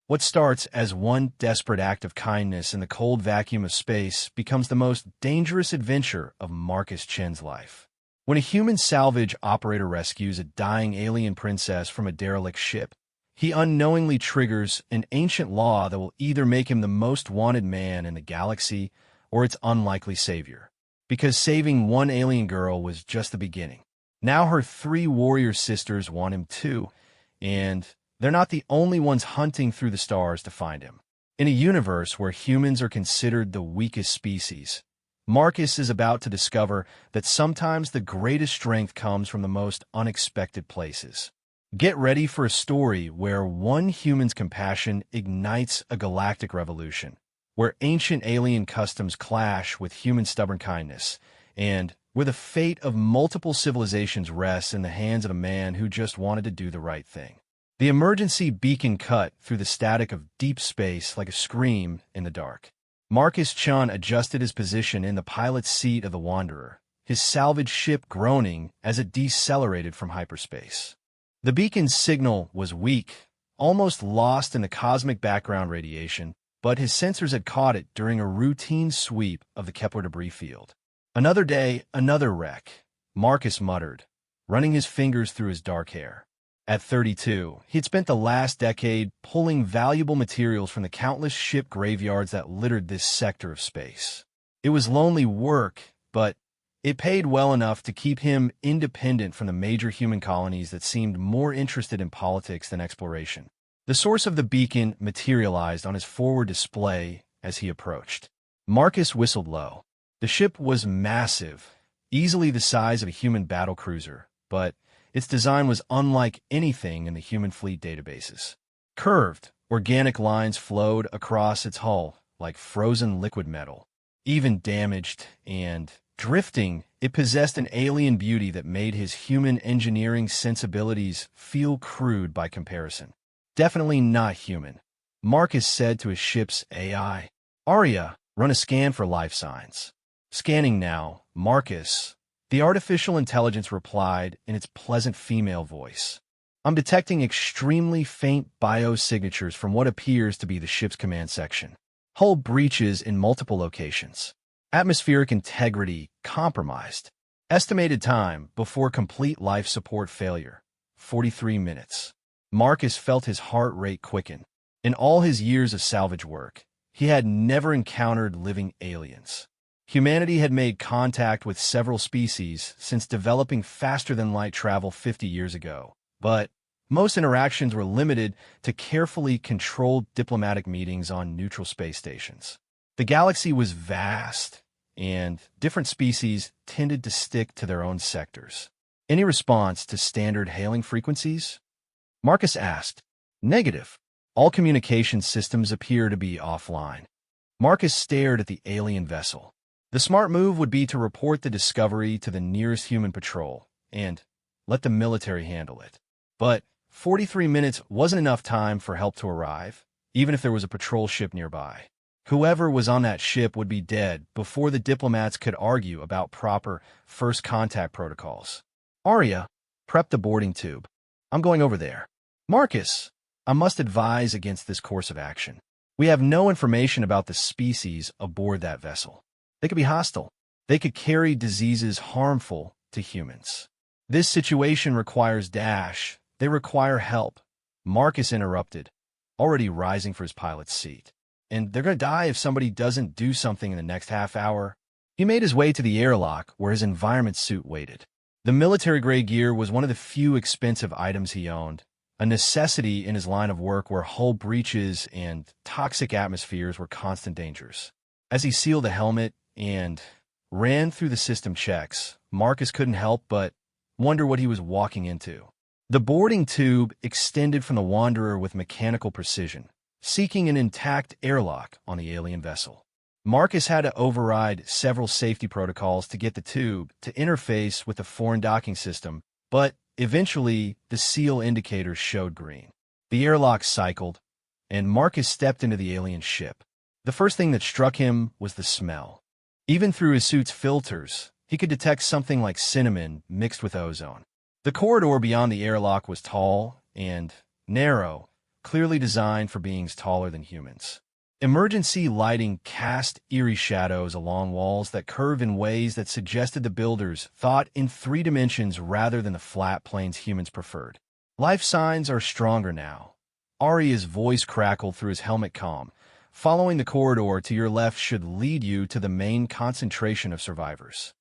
What starts as one desperate act of kindness in the cold vacuum of space becomes the most dangerous adventure of Marcus Chen's life. When a human salvage operator rescues a dying alien princess from a derelict ship, he unknowingly triggers an ancient law that will either make him the most wanted man in the galaxy or its unlikely savior. Because saving one alien girl was just the beginning. Now her 3 warrior sisters want him too, and they're not the only ones hunting through the stars to find him. In a universe where humans are considered the weakest species, Marcus is about to discover that sometimes the greatest strength comes from the most unexpected places. Get ready for a story where one human's compassion ignites a galactic revolution, where ancient alien customs clash with human stubborn kindness, and where the fate of multiple civilizations rests in the hands of a man who just wanted to do the right thing. The emergency beacon cut through the static of deep space like a scream in the dark. Marcus Chen adjusted his position in the pilot's seat of the Wanderer, his salvage ship groaning as it decelerated from hyperspace. The beacon's signal was weak, almost lost in the cosmic background radiation, but his sensors had caught it during a routine sweep of the Kepler debris field. Another day, another wreck, Marcus muttered, running his fingers through his dark hair. At 32, he had spent the last decade pulling valuable materials from the countless ship graveyards that littered this sector of space. It was lonely work, but it paid well enough to keep him independent from the major human colonies that seemed more interested in politics than exploration. The source of the beacon materialized on his forward display as he approached. Marcus whistled low. The ship was massive, easily the size of a human battlecruiser, but its design was unlike anything in the human fleet databases. Curved, organic lines flowed across its hull like frozen liquid metal. Even damaged and drifting, it possessed an alien beauty that made his human engineering sensibilities feel crude by comparison. Definitely not human, Marcus said to his ship's AI. Arya, run a scan for life signs. Scanning now, Marcus. The artificial intelligence replied in its pleasant female voice. I'm detecting extremely faint biosignatures from what appears to be the ship's command section. Hull breaches in multiple locations. Atmospheric integrity compromised. Estimated time before complete life support failure, 43 minutes. Marcus felt his heart rate quicken. In all his years of salvage work, he had never encountered living aliens. Humanity had made contact with several species since developing faster-than-light travel 50 years ago, but most interactions were limited to carefully controlled diplomatic meetings on neutral space stations. The galaxy was vast, and different species tended to stick to their own sectors. Any response to standard hailing frequencies? Marcus asked. Negative. All communication systems appear to be offline. Marcus stared at the alien vessel. The smart move would be to report the discovery to the nearest human patrol and let the military handle it. But 43 minutes wasn't enough time for help to arrive, even if there was a patrol ship nearby. Whoever was on that ship would be dead before the diplomats could argue about proper first contact protocols. Arya, prep the boarding tube. I'm going over there. Marcus, I must advise against this course of action. We have no information about the species aboard that vessel. They could be hostile. They could carry diseases harmful to humans. This situation requires dash. They require help. Marcus interrupted, already rising for his pilot's seat. And they're going to die if somebody doesn't do something in the next half hour. He made his way to the airlock where his environment suit waited. The military-grade gear was one of the few expensive items he owned, a necessity in his line of work where hull breaches and toxic atmospheres were constant dangers. As he sealed the helmet and ran through the system checks, Marcus couldn't help but wonder what he was walking into. The boarding tube extended from the Wanderer with mechanical precision, seeking an intact airlock on the alien vessel. Marcus had to override several safety protocols to get the tube to interface with the foreign docking system, but eventually the seal indicators showed green. The airlock cycled, and Marcus stepped into the alien ship. The first thing that struck him was the smell. Even through his suit's filters, he could detect something like cinnamon mixed with ozone. The corridor beyond the airlock was tall and narrow, clearly designed for beings taller than humans. Emergency lighting cast eerie shadows along walls that curve in ways that suggested the builders thought in 3 dimensions rather than the flat planes humans preferred. Life signs are stronger now. Arya's voice crackled through his helmet comm. Following the corridor to your left should lead you to the main concentration of survivors.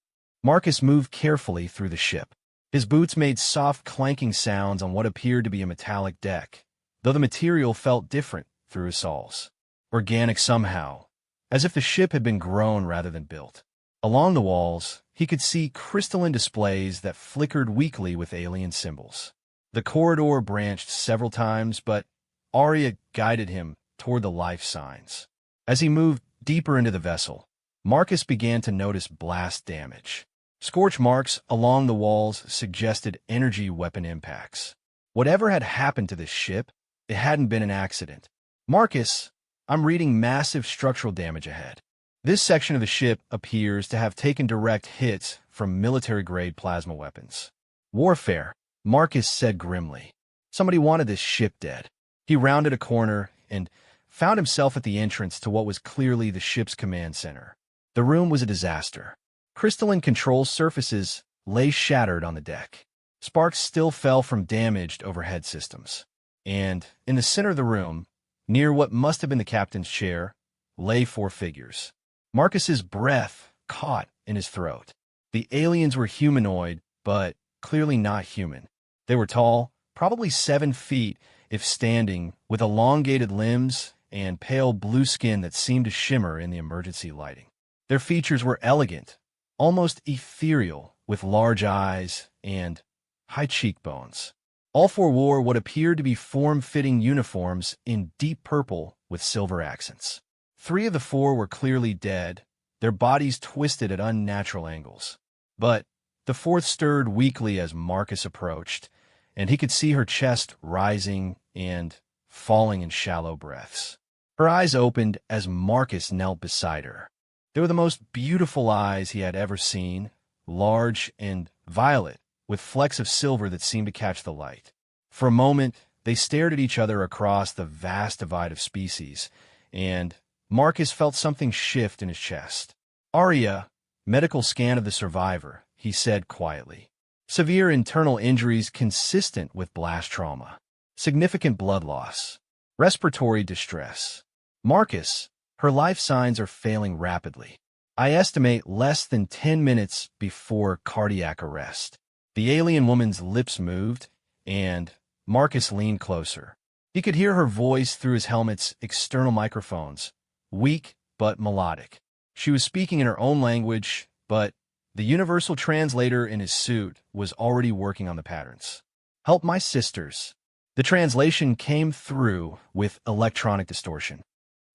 Marcus moved carefully through the ship. His boots made soft clanking sounds on what appeared to be a metallic deck, though the material felt different through his soles. Organic somehow, as if the ship had been grown rather than built. Along the walls, he could see crystalline displays that flickered weakly with alien symbols. The corridor branched several times, but Arya guided him toward the life signs. As he moved deeper into the vessel, Marcus began to notice blast damage. Scorch marks along the walls suggested energy weapon impacts. Whatever had happened to this ship, it hadn't been an accident. Marcus, I'm reading massive structural damage ahead. This section of the ship appears to have taken direct hits from military-grade plasma weapons. Warfare, Marcus said grimly. Somebody wanted this ship dead. He rounded a corner and found himself at the entrance to what was clearly the ship's command center. The room was a disaster. Crystalline control surfaces lay shattered on the deck. Sparks still fell from damaged overhead systems. And in the center of the room, near what must have been the captain's chair, lay 4 figures. Marcus's breath caught in his throat. The aliens were humanoid, but clearly not human. They were tall, probably 7 feet if standing, with elongated limbs and pale blue skin that seemed to shimmer in the emergency lighting. Their features were elegant, almost ethereal, with large eyes and high cheekbones. All 4 wore what appeared to be form-fitting uniforms in deep purple with silver accents. 3 of the 4 were clearly dead, their bodies twisted at unnatural angles. But the 4th stirred weakly as Marcus approached, and he could see her chest rising and falling in shallow breaths. Her eyes opened as Marcus knelt beside her. They were the most beautiful eyes he had ever seen, large and violet, with flecks of silver that seemed to catch the light. For a moment, they stared at each other across the vast divide of species, and Marcus felt something shift in his chest. Arya, medical scan of the survivor, he said quietly. Severe internal injuries consistent with blast trauma. Significant blood loss. Respiratory distress. Marcus, her life signs are failing rapidly. I estimate less than 10 minutes before cardiac arrest. The alien woman's lips moved, and Marcus leaned closer. He could hear her voice through his helmet's external microphones, weak but melodic. She was speaking in her own language, but the universal translator in his suit was already working on the patterns. Help my sisters. The translation came through with electronic distortion.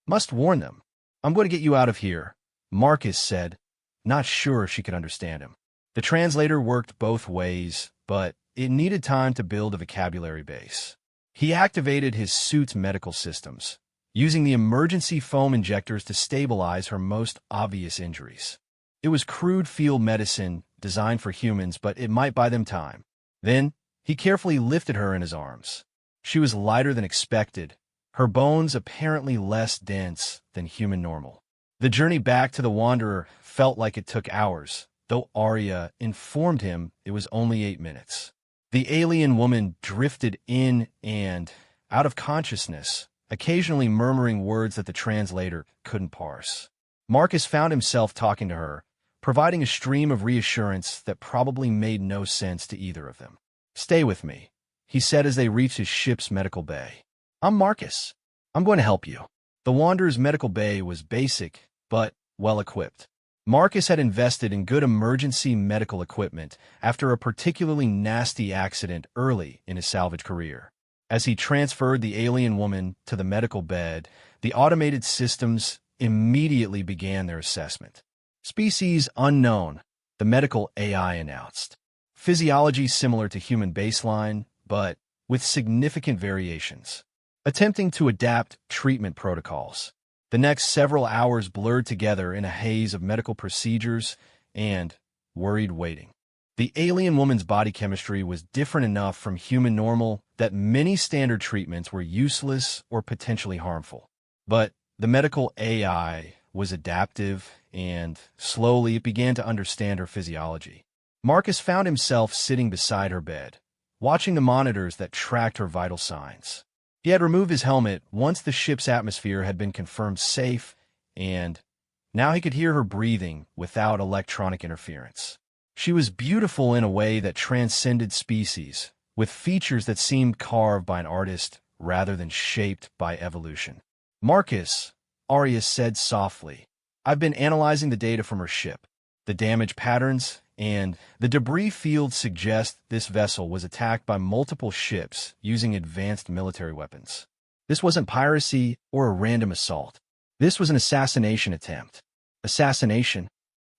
Must warn them. I'm going to get you out of here, Marcus said, not sure if she could understand him. The translator worked both ways, but it needed time to build a vocabulary base. He activated his suit's medical systems, using the emergency foam injectors to stabilize her most obvious injuries. It was crude field medicine designed for humans, but it might buy them time. Then, he carefully lifted her in his arms. She was lighter than expected, her bones apparently less dense than human normal. The journey back to the Wanderer felt like it took hours, though Arya informed him it was only 8 minutes. The alien woman drifted in and out of consciousness, occasionally murmuring words that the translator couldn't parse. Marcus found himself talking to her, providing a stream of reassurance that probably made no sense to either of them. Stay with me, he said as they reached his ship's medical bay. I'm Marcus. I'm going to help you. The Wanderer's medical bay was basic, but well-equipped. Marcus had invested in good emergency medical equipment after a particularly nasty accident early in his salvage career. As he transferred the alien woman to the medical bed, the automated systems immediately began their assessment. Species unknown, the medical AI announced. Physiology similar to human baseline, but with significant variations. Attempting to adapt treatment protocols. The next several hours blurred together in a haze of medical procedures and worried waiting. The alien woman's body chemistry was different enough from human normal that many standard treatments were useless or potentially harmful. But the medical AI was adaptive, and slowly it began to understand her physiology. Marcus found himself sitting beside her bed, watching the monitors that tracked her vital signs. He had removed his helmet once the ship's atmosphere had been confirmed safe, and now he could hear her breathing without electronic interference. She was beautiful in a way that transcended species, with features that seemed carved by an artist rather than shaped by evolution. "Marcus," Arya said softly, "I've been analyzing the data from her ship. The damage patterns and the debris field suggest this vessel was attacked by multiple ships using advanced military weapons. This wasn't piracy or a random assault. This was an assassination attempt." "Assassination?"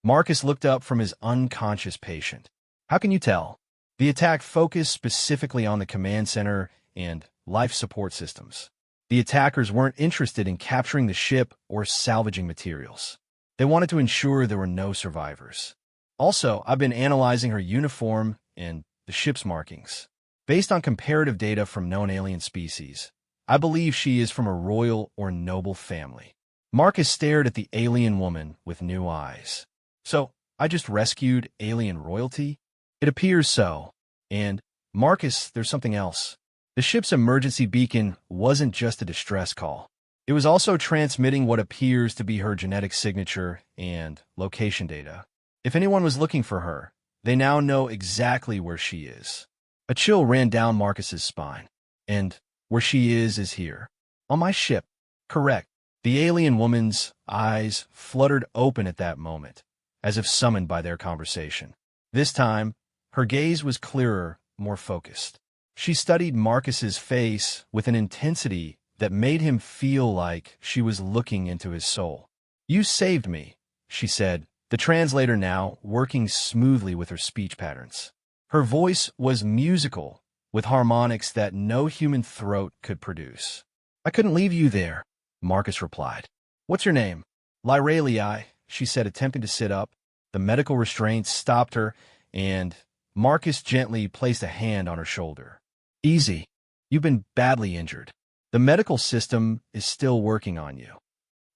Marcus looked up from his unconscious patient. "How can you tell?" "The attack focused specifically on the command center and life support systems. The attackers weren't interested in capturing the ship or salvaging materials. They wanted to ensure there were no survivors. Also, I've been analyzing her uniform and the ship's markings. Based on comparative data from known alien species, I believe she is from a royal or noble family." Marcus stared at the alien woman with new eyes. "So, I just rescued alien royalty?" "It appears so. And, Marcus, there's something else. The ship's emergency beacon wasn't just a distress call. It was also transmitting what appears to be her genetic signature and location data. If anyone was looking for her, they now know exactly where she is." A chill ran down Marcus's spine. "And where she is here?" "On my ship." "Correct." The alien woman's eyes fluttered open at that moment, as if summoned by their conversation. This time, her gaze was clearer, more focused. She studied Marcus's face with an intensity that made him feel like she was looking into his soul. "You saved me," she said, the translator now working smoothly with her speech patterns. Her voice was musical, with harmonics that no human throat could produce. "I couldn't leave you there," Marcus replied. "What's your name?" "Lyralii," she said, attempting to sit up. The medical restraints stopped her, and Marcus gently placed a hand on her shoulder. "Easy. You've been badly injured. The medical system is still working on you."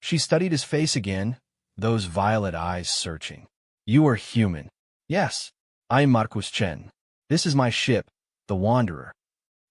She studied his face again, those violet eyes searching. "You are human." "Yes. I'm Marcus Chen. This is my ship, the Wanderer."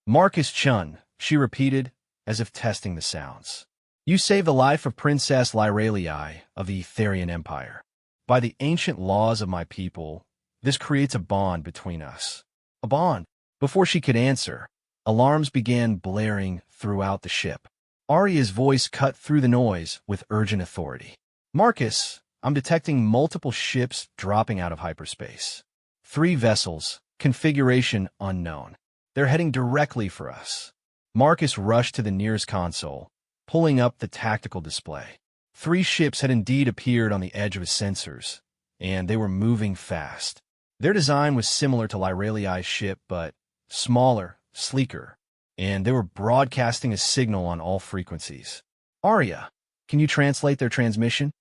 "Marcus Chun," she repeated, as if testing the sounds. "You saved the life of Princess Lyralii of the Etherian Empire. By the ancient laws of my people, this creates a bond between us." "A bond?" Before she could answer, alarms began blaring throughout the ship. Arya's voice cut through the noise with urgent authority. "Marcus, I'm detecting multiple ships dropping out of hyperspace. 3 vessels, configuration unknown. They're heading directly for us." Marcus rushed to the nearest console, pulling up the tactical display. 3 ships had indeed appeared on the edge of his sensors, and they were moving fast. Their design was similar to Lyralii's ship, but smaller, sleeker, and they were broadcasting a signal on all frequencies. "Arya, can you translate their transmission?"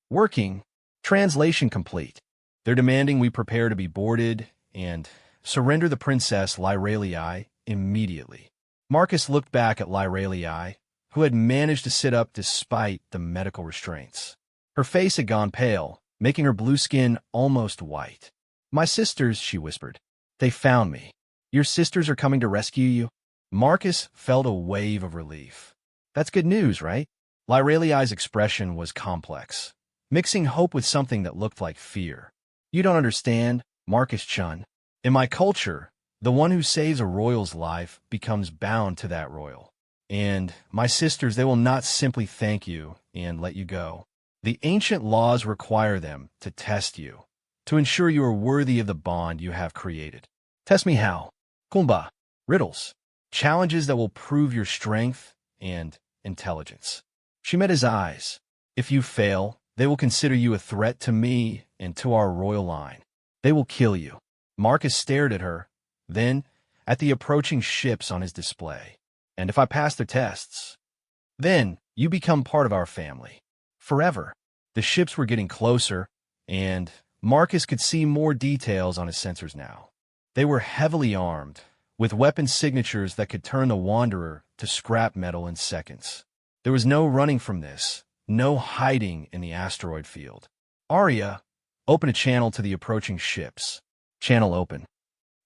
"Working. Translation complete. They're demanding we prepare to be boarded and surrender the Princess Lyralii immediately." Marcus looked back at Lyralii, who had managed to sit up despite the medical restraints. Her face had gone pale, making her blue skin almost white. "My sisters," she whispered. "They found me." "Your sisters are coming to rescue you?" Marcus felt a wave of relief. "That's good news, right?" Lyralii's expression was complex, mixing hope with something that looked like fear. "You don't understand, Marcus Chun. In my culture, the one who saves a royal's life becomes bound to that royal. And my sisters, they will not simply thank you and let you go. The ancient laws require them to test you, to ensure you are worthy of the bond you have created." "Test me how?" "Kumba, riddles, challenges that will prove your strength and intelligence." She met his eyes. "If you fail, they will consider you a threat to me and to our royal line. They will kill you." Marcus stared at her, then at the approaching ships on his display. "And if I pass their tests, then you become part of our family. Forever." The ships were getting closer, and Marcus could see more details on his sensors now. They were heavily armed, with weapon signatures that could turn the Wanderer to scrap metal in seconds. There was no running from this, no hiding in the asteroid field. Arya, open a channel to the approaching ships. Channel open.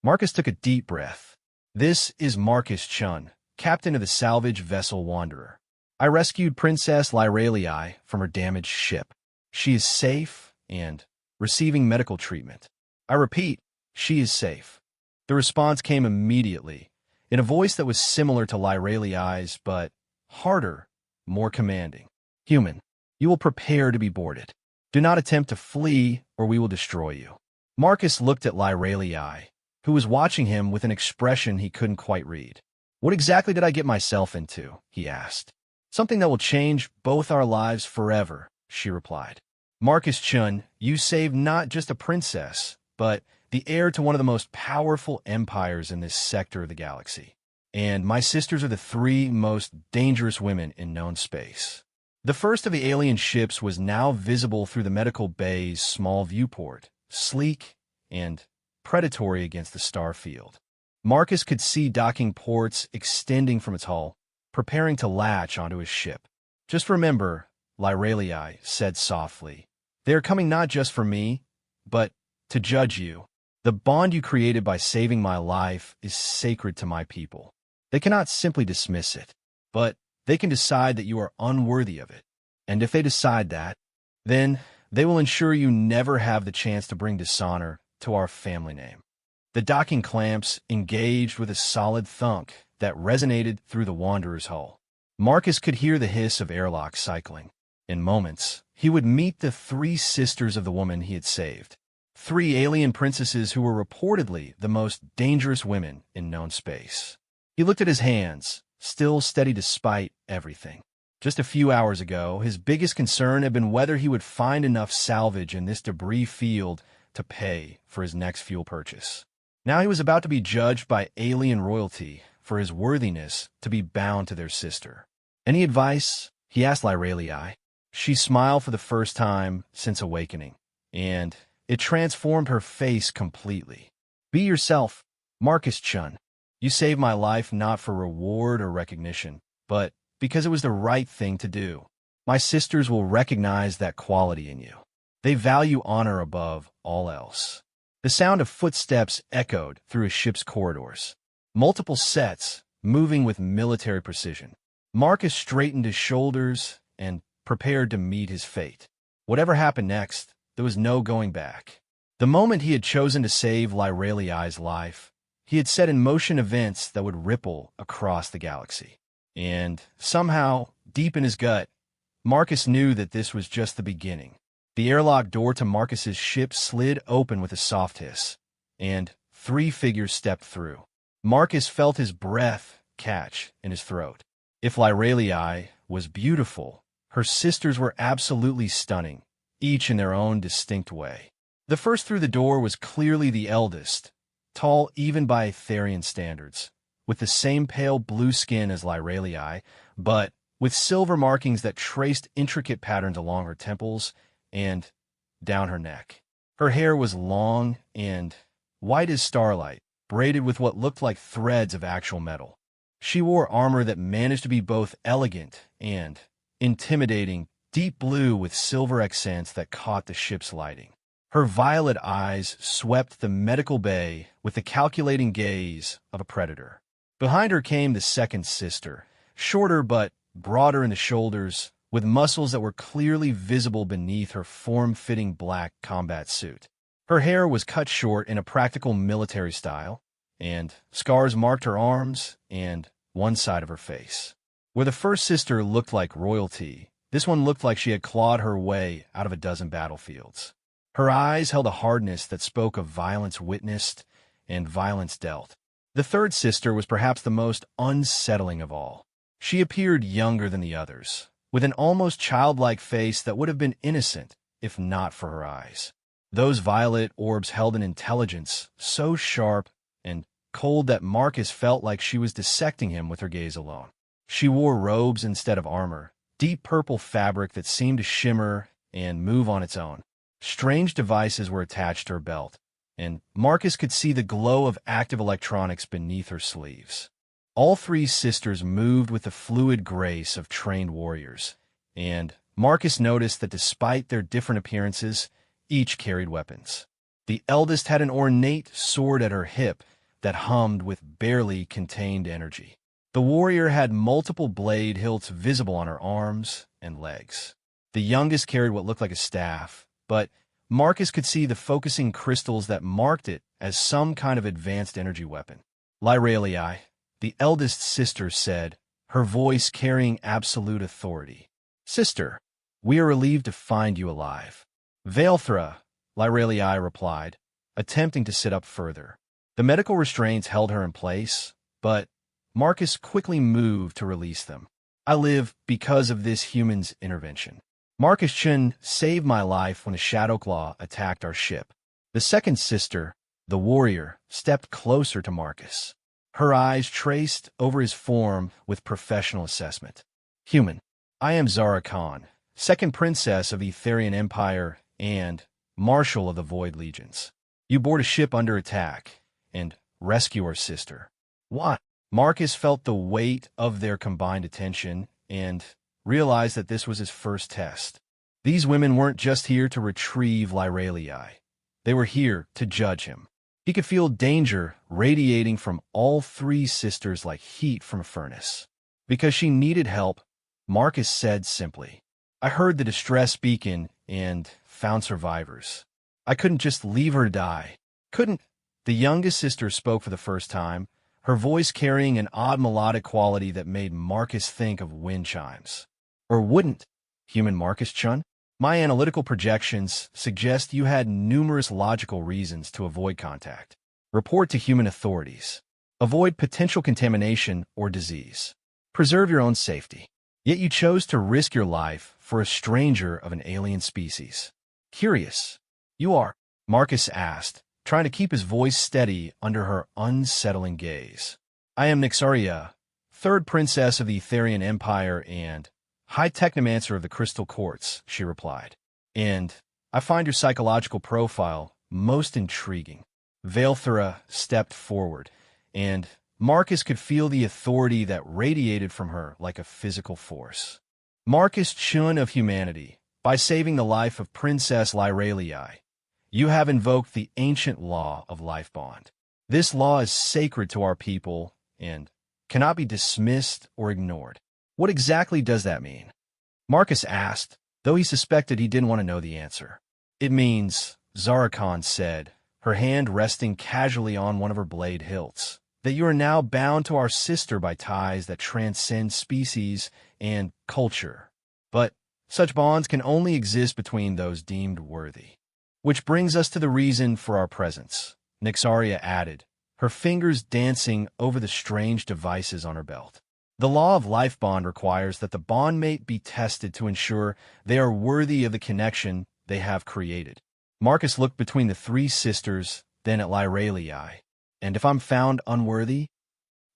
Marcus took a deep breath. This is Marcus Chun, captain of the salvage vessel Wanderer. I rescued Princess Lyralii from her damaged ship. She is safe and receiving medical treatment. I repeat, she is safe. The response came immediately, in a voice that was similar to Lyralii's, but harder, more commanding. Human, you will prepare to be boarded. Do not attempt to flee, or we will destroy you. Marcus looked at Lyralii, who was watching him with an expression he couldn't quite read. What exactly did I get myself into? He asked. Something that will change both our lives forever, she replied. Marcus Chun, you saved not just a princess, but the heir to one of the most powerful empires in this sector of the galaxy. And my sisters are the three most dangerous women in known space. The first of the alien ships was now visible through the medical bay's small viewport, sleek and predatory against the star field. Marcus could see docking ports extending from its hull, preparing to latch onto his ship. Just remember, Lyralii said softly, they are coming not just for me, but to judge you. The bond you created by saving my life is sacred to my people. They cannot simply dismiss it, but they can decide that you are unworthy of it. And if they decide that, then they will ensure you never have the chance to bring dishonor to our family name. The docking clamps engaged with a solid thunk that resonated through the Wanderer's hull. Marcus could hear the hiss of airlocks cycling. In moments, he would meet the three sisters of the woman he had saved. Three alien princesses who were reportedly the most dangerous women in known space. He looked at his hands, still steady despite everything. Just a few hours ago, his biggest concern had been whether he would find enough salvage in this debris field to pay for his next fuel purchase. Now he was about to be judged by alien royalty for his worthiness to be bound to their sister. Any advice? He asked Lyralii. She smiled for the first time since awakening, and it transformed her face completely. Be yourself, Marcus Chun. You saved my life not for reward or recognition, but because it was the right thing to do. My sisters will recognize that quality in you. They value honor above all else. The sound of footsteps echoed through a ship's corridors. Multiple sets, moving with military precision. Marcus straightened his shoulders and prepared to meet his fate. Whatever happened next, there was no going back. The moment he had chosen to save Lyralii's life, he had set in motion events that would ripple across the galaxy. And somehow, deep in his gut, Marcus knew that this was just the beginning. The airlock door to Marcus's ship slid open with a soft hiss, and three figures stepped through. Marcus felt his breath catch in his throat. If Lyralii was beautiful, her sisters were absolutely stunning, each in their own distinct way. The first through the door was clearly the eldest, tall even by Aetherian standards, with the same pale blue skin as Lyralii, but with silver markings that traced intricate patterns along her temples and down her neck. Her hair was long and white as starlight, braided with what looked like threads of actual metal. She wore armor that managed to be both elegant and intimidating, deep blue with silver accents that caught the ship's lighting. Her violet eyes swept the medical bay with the calculating gaze of a predator. Behind her came the second sister, shorter but broader in the shoulders, with muscles that were clearly visible beneath her form-fitting black combat suit. Her hair was cut short in a practical military style, and scars marked her arms and one side of her face. Where the first sister looked like royalty, this one looked like she had clawed her way out of a dozen battlefields. Her eyes held a hardness that spoke of violence witnessed and violence dealt. The third sister was perhaps the most unsettling of all. She appeared younger than the others, with an almost childlike face that would have been innocent if not for her eyes. Those violet orbs held an intelligence so sharp and cold that Marcus felt like she was dissecting him with her gaze alone. She wore robes instead of armor, deep purple fabric that seemed to shimmer and move on its own. Strange devices were attached to her belt, and Marcus could see the glow of active electronics beneath her sleeves. All three sisters moved with the fluid grace of trained warriors, and Marcus noticed that despite their different appearances, each carried weapons. The eldest had an ornate sword at her hip that hummed with barely contained energy. The warrior had multiple blade hilts visible on her arms and legs. The youngest carried what looked like a staff, but Marcus could see the focusing crystals that marked it as some kind of advanced energy weapon. Lyralii, the eldest sister, said, her voice carrying absolute authority. Sister, we are relieved to find you alive. Vaelthra, Lyralii replied, attempting to sit up further. The medical restraints held her in place, but Marcus quickly moved to release them. I live because of this human's intervention. Marcus Chun saved my life when a Shadowclaw attacked our ship. The second sister, the warrior, stepped closer to Marcus. Her eyes traced over his form with professional assessment. Human, I am Zara Khan, second princess of the Etherian Empire and marshal of the Void Legions. You board a ship under attack and rescue our sister. What? Marcus felt the weight of their combined attention and realized that this was his first test. These women weren't just here to retrieve Lyralii. They were here to judge him. He could feel danger radiating from all three sisters like heat from a furnace. Because she needed help, Marcus said simply, I heard the distress beacon and found survivors. I couldn't just leave her to die. Couldn't. The youngest sister spoke for the first time, her voice carrying an odd melodic quality that made Marcus think of wind chimes. Or wouldn't, human Marcus Chun? My analytical projections suggest you had numerous logical reasons to avoid contact. Report to human authorities. Avoid potential contamination or disease. Preserve your own safety. Yet you chose to risk your life for a stranger of an alien species. Curious. You are? Marcus asked, trying to keep his voice steady under her unsettling gaze. I am Nixaria, third princess of the Etherian Empire and High Technomancer of the Crystal Courts, she replied. And I find your psychological profile most intriguing. Vaelthra stepped forward, and Marcus could feel the authority that radiated from her like a physical force. Marcus Chun of humanity, by saving the life of Princess Lyralii, you have invoked the ancient law of life bond. This law is sacred to our people and cannot be dismissed or ignored. What exactly does that mean? Marcus asked, though he suspected he didn't want to know the answer. It means, Zara Khan said, her hand resting casually on one of her blade hilts, that you are now bound to our sister by ties that transcend species and culture. But such bonds can only exist between those deemed worthy. Which brings us to the reason for our presence, Nixaria added, her fingers dancing over the strange devices on her belt. The law of life bond requires that the bondmate be tested to ensure they are worthy of the connection they have created. Marcus looked between the three sisters, then at Lyralii. And if I'm found unworthy,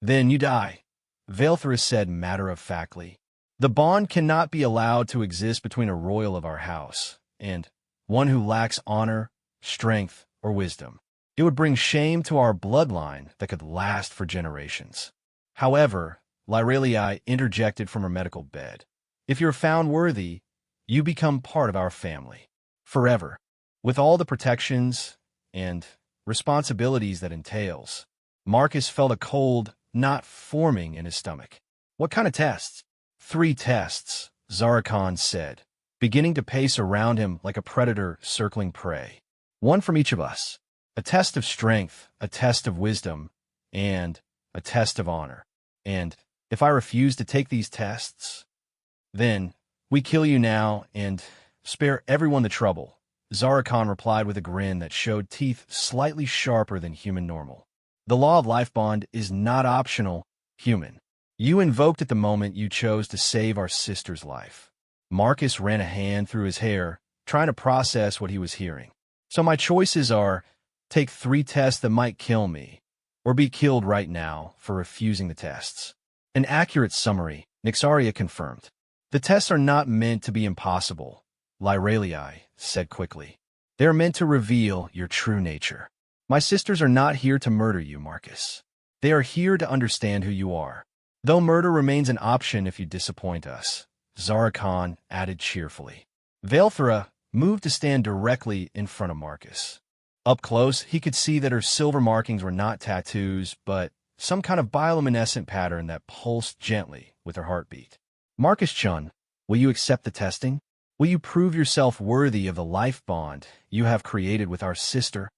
then you die, Vaelthra said matter-of-factly. The bond cannot be allowed to exist between a royal of our house and one who lacks honor, strength, or wisdom. It would bring shame to our bloodline that could last for generations. However, Lyralii interjected from her medical bed. If you're found worthy, you become part of our family. Forever. With all the protections and responsibilities that entails, Marcus felt a cold knot forming in his stomach. What kind of tests? 3 tests, Zara Khan said, beginning to pace around him like a predator circling prey. 1 from each of us. A test of strength, a test of wisdom, and a test of honor. And if I refuse to take these tests, then we kill you now and spare everyone the trouble, Zara Khan replied with a grin that showed teeth slightly sharper than human normal. The law of life bond is not optional, human. You invoked it the moment you chose to save our sister's life. Marcus ran a hand through his hair, trying to process what he was hearing. So my choices are, take 3 tests that might kill me, or be killed right now for refusing the tests. An accurate summary, Nixaria confirmed. The tests are not meant to be impossible, Lyralii said quickly. They are meant to reveal your true nature. My sisters are not here to murder you, Marcus. They are here to understand who you are. Though murder remains an option if you disappoint us, Zara Khan added cheerfully. Velthra moved to stand directly in front of Marcus. Up close, he could see that her silver markings were not tattoos, but some kind of bioluminescent pattern that pulsed gently with her heartbeat. Marcus Chun, will you accept the testing? Will you prove yourself worthy of the life bond you have created with our sister?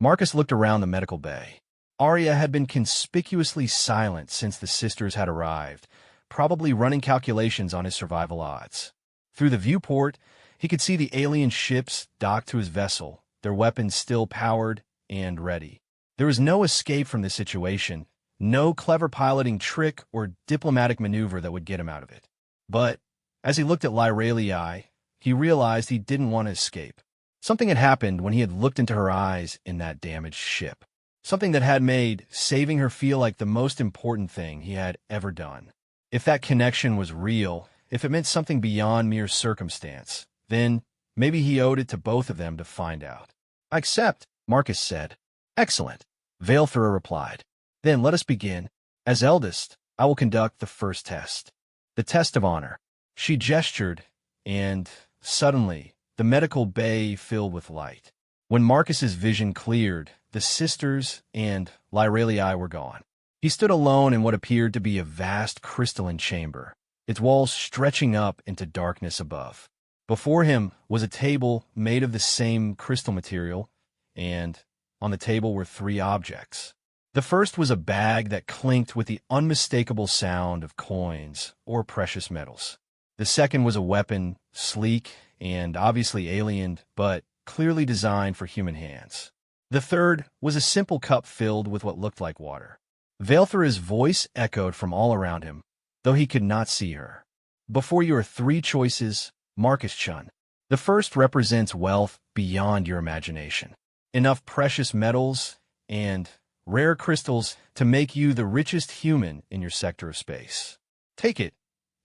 Marcus looked around the medical bay. Arya had been conspicuously silent since the sisters had arrived, probably running calculations on his survival odds. Through the viewport, he could see the alien ships docked to his vessel, their weapons still powered and ready. There was no escape from this situation, no clever piloting trick or diplomatic maneuver that would get him out of it. But as he looked at Lyralii, he realized he didn't want to escape. Something had happened when he had looked into her eyes in that damaged ship. Something that had made saving her feel like the most important thing he had ever done. If that connection was real, if it meant something beyond mere circumstance, then maybe he owed it to both of them to find out. I accept, Marcus said. Excellent, Velthra replied. Then let us begin. As eldest, I will conduct the first test. The test of honor. She gestured, and suddenly, the medical bay filled with light. When Marcus's vision cleared, the sisters and Lyralii were gone. He stood alone in what appeared to be a vast crystalline chamber, its walls stretching up into darkness above. Before him was a table made of the same crystal material, and on the table were three objects. The first was a bag that clinked with the unmistakable sound of coins or precious metals. The second was a weapon, sleek and obviously alien, but clearly designed for human hands. The third was a simple cup filled with what looked like water. Velthra's voice echoed from all around him, though he could not see her. Before you are three choices, Marcus Chun. The first represents wealth beyond your imagination. Enough precious metals and rare crystals to make you the richest human in your sector of space. Take it,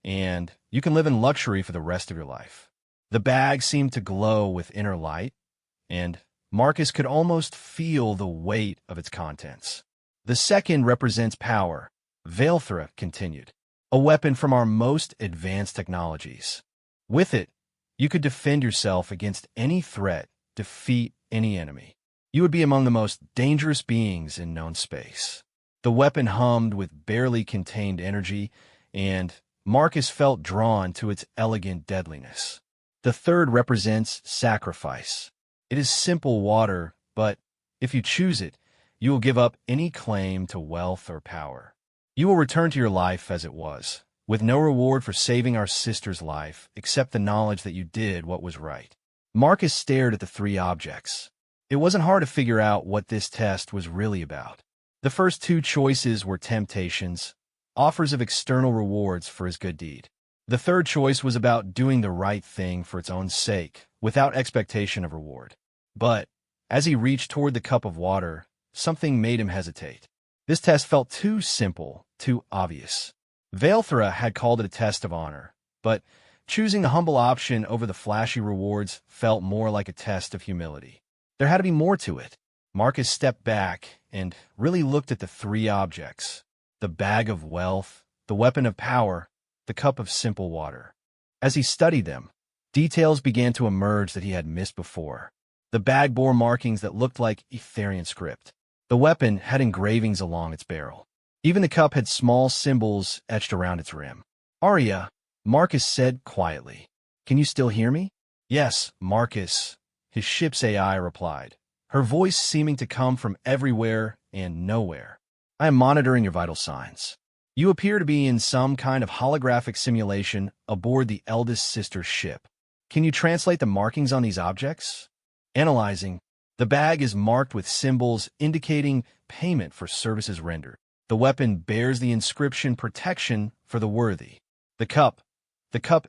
and you can live in luxury for the rest of your life. The bag seemed to glow with inner light, and Marcus could almost feel the weight of its contents. The second represents power, Velthra continued, a weapon from our most advanced technologies. With it, you could defend yourself against any threat, defeat any enemy. You would be among the most dangerous beings in known space. The weapon hummed with barely contained energy, and Marcus felt drawn to its elegant deadliness. The third represents sacrifice. It is simple water, but if you choose it, you will give up any claim to wealth or power. You will return to your life as it was, with no reward for saving our sister's life except the knowledge that you did what was right. Marcus stared at the three objects. It wasn't hard to figure out what this test was really about. The first two choices were temptations, offers of external rewards for his good deed. The third choice was about doing the right thing for its own sake, without expectation of reward. But as he reached toward the cup of water, something made him hesitate. This test felt too simple, too obvious. Velthra had called it a test of honor, but choosing the humble option over the flashy rewards felt more like a test of humility. There had to be more to it. Marcus stepped back and really looked at the three objects: the bag of wealth, the weapon of power, the cup of simple water. As he studied them, details began to emerge that he had missed before. The bag bore markings that looked like Etherian script. The weapon had engravings along its barrel. Even the cup had small symbols etched around its rim. Arya, Marcus said quietly. Can you still hear me? Yes, Marcus, his ship's AI replied, her voice seeming to come from everywhere and nowhere. I am monitoring your vital signs. You appear to be in some kind of holographic simulation aboard the eldest sister's ship. Can you translate the markings on these objects? Analyzing, the bag is marked with symbols indicating payment for services rendered. The weapon bears the inscription protection for the worthy. The cup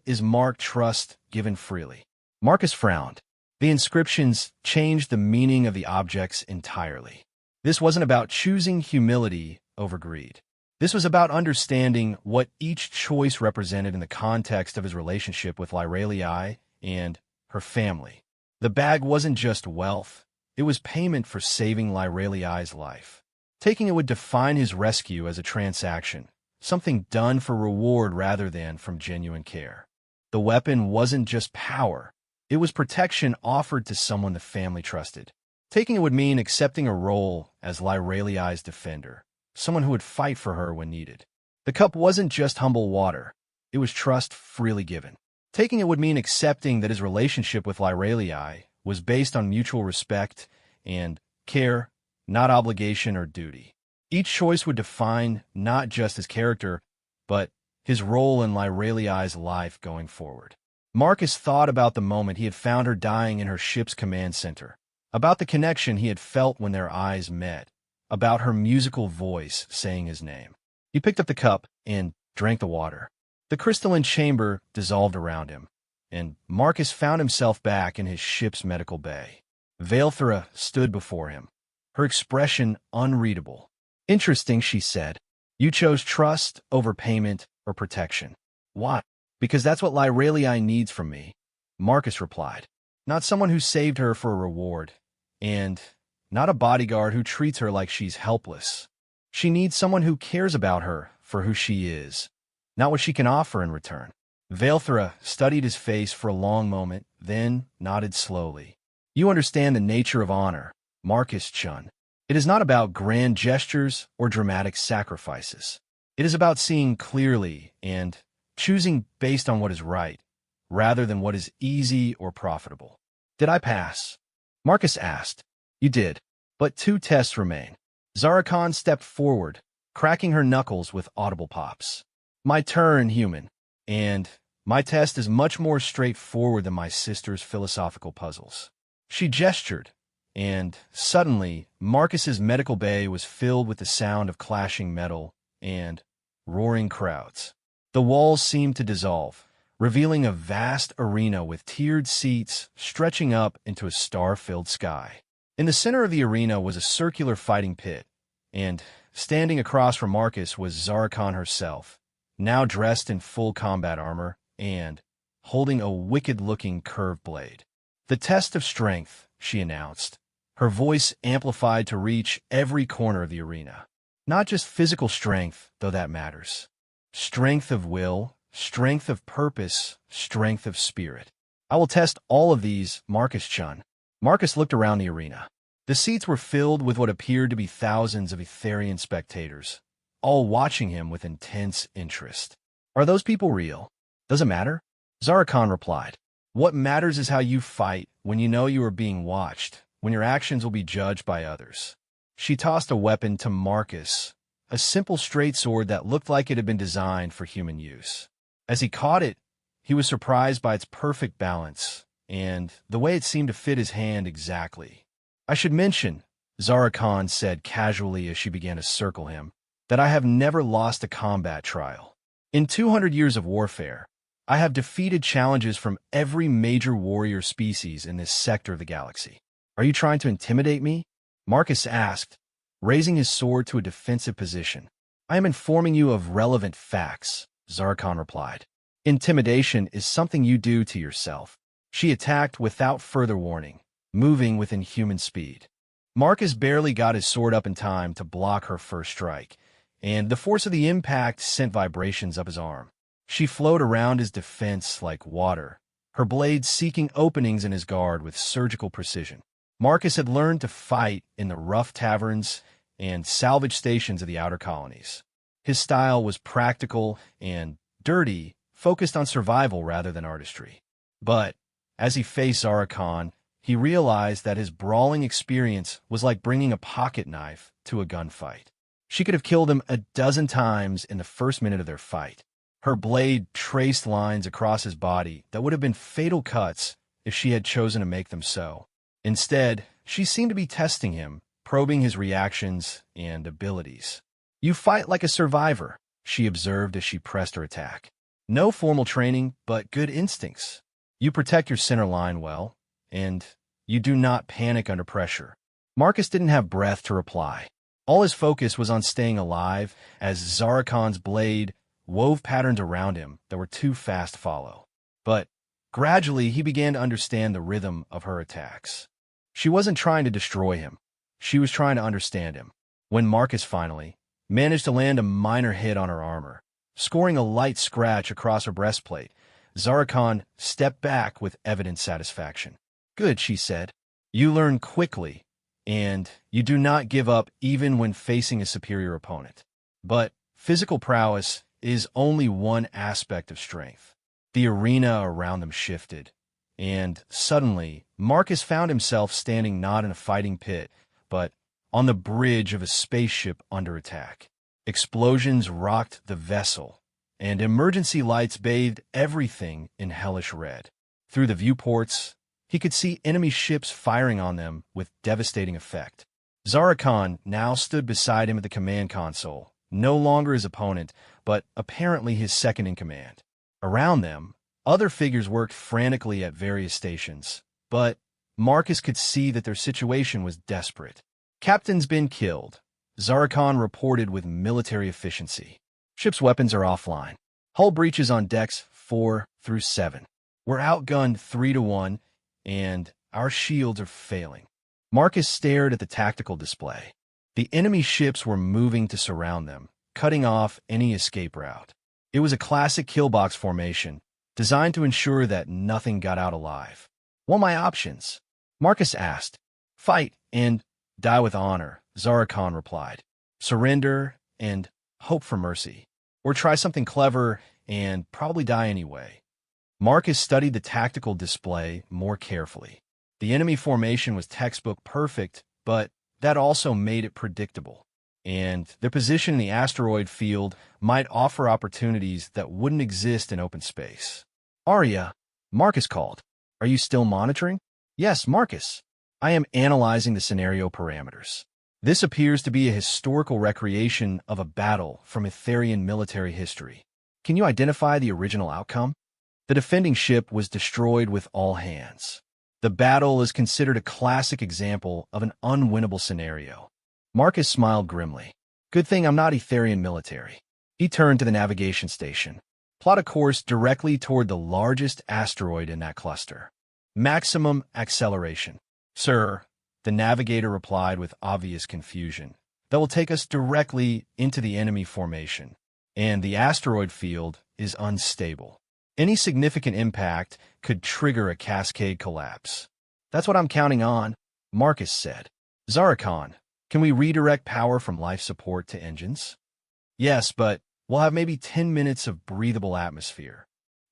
is marked trust given freely. Marcus frowned. The inscriptions changed the meaning of the objects entirely. This wasn't about choosing humility over greed. This was about understanding what each choice represented in the context of his relationship with Lyralii and her family. The bag wasn't just wealth, It was payment for saving Lyreliai's life. Taking it would define his rescue as a transaction, something done for reward rather than from genuine care. The weapon wasn't just power. It was protection offered to someone the family trusted. Taking it would mean accepting a role as Lyreliai's defender, someone who would fight for her when needed. The cup wasn't just humble water. It was trust freely given. Taking it would mean accepting that his relationship with Lyreliai was based on mutual respect and care, not obligation or duty. Each choice would define not just his character, but his role in Lyreliai's life going forward. Marcus thought about the moment he had found her dying in her ship's command center, about the connection he had felt when their eyes met, about her musical voice saying his name. He picked up the cup and drank the water. The crystalline chamber dissolved around him, and Marcus found himself back in his ship's medical bay. Vaelthra stood before him, her expression unreadable. "Interesting," she said. "You chose trust over payment or protection." "Why?" "Because that's what Lyreliai needs from me," Marcus replied. "Not someone who saved her for a reward, and not a bodyguard who treats her like she's helpless. She needs someone who cares about her for who she is, not what she can offer in return." Vaelthra studied his face for a long moment, then nodded slowly. "You understand the nature of honor, Marcus Chun. It is not about grand gestures or dramatic sacrifices. It is about seeing clearly and choosing based on what is right, rather than what is easy or profitable." "Did I pass?" Marcus asked. "You did, but 2 tests remain." Zara-Khan stepped forward, cracking her knuckles with audible pops. "My turn, human. And my test is much more straightforward than my sister's philosophical puzzles." She gestured, and suddenly Marcus's medical bay was filled with the sound of clashing metal and roaring crowds. The walls seemed to dissolve, revealing a vast arena with tiered seats stretching up into a star-filled sky. In the center of the arena was a circular fighting pit, and standing across from Marcus was Zara-Khan herself, now dressed in full combat armor and holding a wicked-looking curved blade. "The test of strength," she announced, her voice amplified to reach every corner of the arena. "Not just physical strength, though that matters. Strength of will, strength of purpose, strength of spirit. I will test all of these, Marcus Chun." Marcus looked around the arena. The seats were filled with what appeared to be thousands of Etherian spectators, all watching him with intense interest. "Are those people real? Does it matter?" Zara-Khan replied. "What matters is how you fight when you know you are being watched, when your actions will be judged by others." She tossed a weapon to Marcus, a simple straight sword that looked like it had been designed for human use. As he caught it, he was surprised by its perfect balance and the way it seemed to fit his hand exactly. "I should mention," Zara-Khan said casually as she began to circle him, "that I have never lost a combat trial. In 200 years of warfare, I have defeated challenges from every major warrior species in this sector of the galaxy." "Are you trying to intimidate me?" Marcus asked, raising his sword to a defensive position. "I am informing you of relevant facts," Zara-Khan replied. "Intimidation is something you do to yourself." She attacked without further warning, moving with inhuman speed. Marcus barely got his sword up in time to block her first strike, and the force of the impact sent vibrations up his arm. She flowed around his defense like water, her blade seeking openings in his guard with surgical precision. Marcus had learned to fight in the rough taverns and salvage stations of the outer colonies. His style was practical and dirty, focused on survival rather than artistry. But as he faced Zara-Khan, he realized that his brawling experience was like bringing a pocket knife to a gunfight. She could have killed him a dozen times in the first minute of their fight. Her blade traced lines across his body that would have been fatal cuts if she had chosen to make them so. Instead, she seemed to be testing him, probing his reactions and abilities. "You fight like a survivor," she observed as she pressed her attack. "No formal training, but good instincts. You protect your center line well, and you do not panic under pressure." Marcus didn't have breath to reply. All his focus was on staying alive as Zara-Khan's blade wove patterns around him that were too fast to follow. But gradually he began to understand the rhythm of her attacks. She wasn't trying to destroy him. She was trying to understand him. When Marcus finally managed to land a minor hit on her armor, scoring a light scratch across her breastplate, Zara Khan stepped back with evident satisfaction. "Good," she said. "You learn quickly, and you do not give up even when facing a superior opponent. But physical prowess is only one aspect of strength." The arena around them shifted, and suddenly Marcus found himself standing not in a fighting pit, but on the bridge of a spaceship under attack. Explosions rocked the vessel, and emergency lights bathed everything in hellish red. Through the viewports, he could see enemy ships firing on them with devastating effect. Zara Khan now stood beside him at the command console, no longer his opponent, but apparently his second in command. Around them, other figures worked frantically at various stations, but Marcus could see that their situation was desperate. "Captain's been killed," Zara Khan reported with military efficiency. "Ship's weapons are offline. Hull breaches on decks 4 through 7. We're outgunned 3-1, and our shields are failing." Marcus stared at the tactical display. The enemy ships were moving to surround them, cutting off any escape route. It was a classic killbox formation, designed to ensure that nothing got out alive. "What are my options?" Marcus asked. "Fight and die with honor," Zara Khan replied. "Surrender and hope for mercy. Or try something clever and probably die anyway." Marcus studied the tactical display more carefully. The enemy formation was textbook perfect, but that also made it predictable. And their position in the asteroid field might offer opportunities that wouldn't exist in open space. "Arya," Marcus called. "Are you still monitoring?" "Yes, Marcus. I am analyzing the scenario parameters. This appears to be a historical recreation of a battle from Etherian military history. Can you identify the original outcome?" The defending ship was destroyed with all hands. The battle is considered a classic example of an unwinnable scenario. Marcus smiled grimly. "Good thing I'm not Etherian military." He turned to the navigation station. "Plot a course directly toward the largest asteroid in that cluster. Maximum acceleration." "Sir," the navigator replied with obvious confusion. "That will take us directly into the enemy formation, and the asteroid field is unstable. Any significant impact could trigger a cascade collapse." "That's what I'm counting on," Marcus said. "Zara Khan, can we redirect power from life support to engines?" "Yes, but we'll have maybe 10 minutes of breathable atmosphere."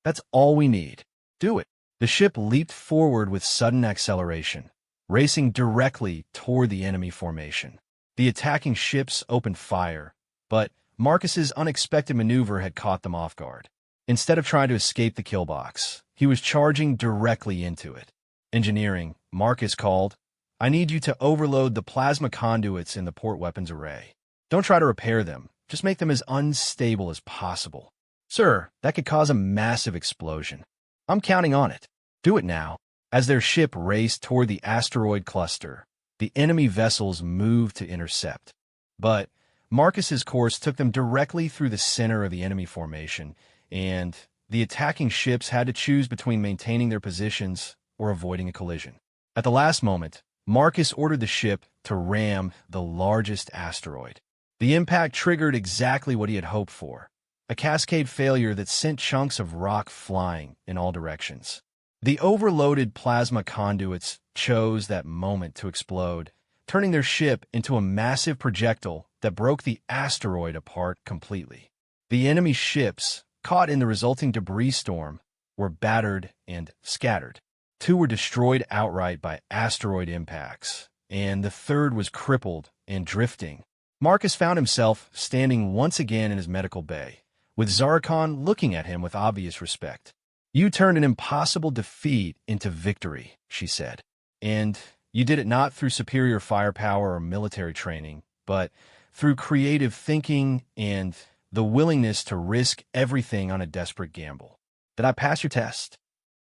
"That's all we need. Do it." The ship leaped forward with sudden acceleration, racing directly toward the enemy formation. The attacking ships opened fire, but Marcus's unexpected maneuver had caught them off guard. Instead of trying to escape the kill box, he was charging directly into it. "Engineering," Marcus called. "I need you to overload the plasma conduits in the port weapons array. Don't try to repair them. Just make them as unstable as possible." "Sir, that could cause a massive explosion." "I'm counting on it." "Do it now." As their ship raced toward the asteroid cluster, the enemy vessels moved to intercept. But Marcus's course took them directly through the center of the enemy formation, and the attacking ships had to choose between maintaining their positions or avoiding a collision. At the last moment, Marcus ordered the ship to ram the largest asteroid. The impact triggered exactly what he had hoped for, a cascade failure that sent chunks of rock flying in all directions. The overloaded plasma conduits chose that moment to explode, turning their ship into a massive projectile that broke the asteroid apart completely. The enemy ships, caught in the resulting debris storm, were battered and scattered. 2 were destroyed outright by asteroid impacts, and the third was crippled and drifting. Marcus found himself standing once again in his medical bay, with Zara Khan looking at him with obvious respect. "You turned an impossible defeat into victory," she said. "And you did it not through superior firepower or military training, but through creative thinking and the willingness to risk everything on a desperate gamble." "Did I pass your test?"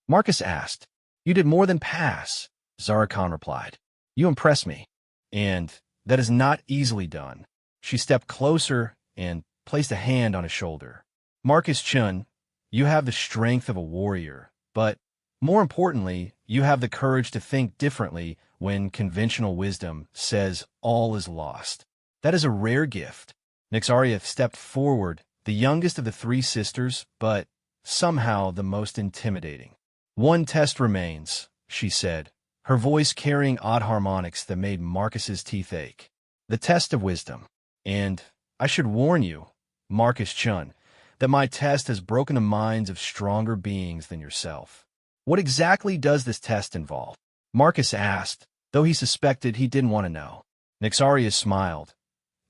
Marcus asked. "You did more than pass," Zara Khan replied. "You impress me. And that is not easily done." She stepped closer and placed a hand on his shoulder. "Marcus Chun, you have the strength of a warrior, but more importantly, you have the courage to think differently when conventional wisdom says all is lost. That is a rare gift. Nixaria stepped forward, the youngest of the three sisters, but somehow the most intimidating. One test remains, she said, her voice carrying odd harmonics that made Marcus's teeth ache. The test of wisdom. And I should warn you, Marcus Chun, that my test has broken the minds of stronger beings than yourself. What exactly does this test involve? Marcus asked, though he suspected he didn't want to know. Nixaria smiled,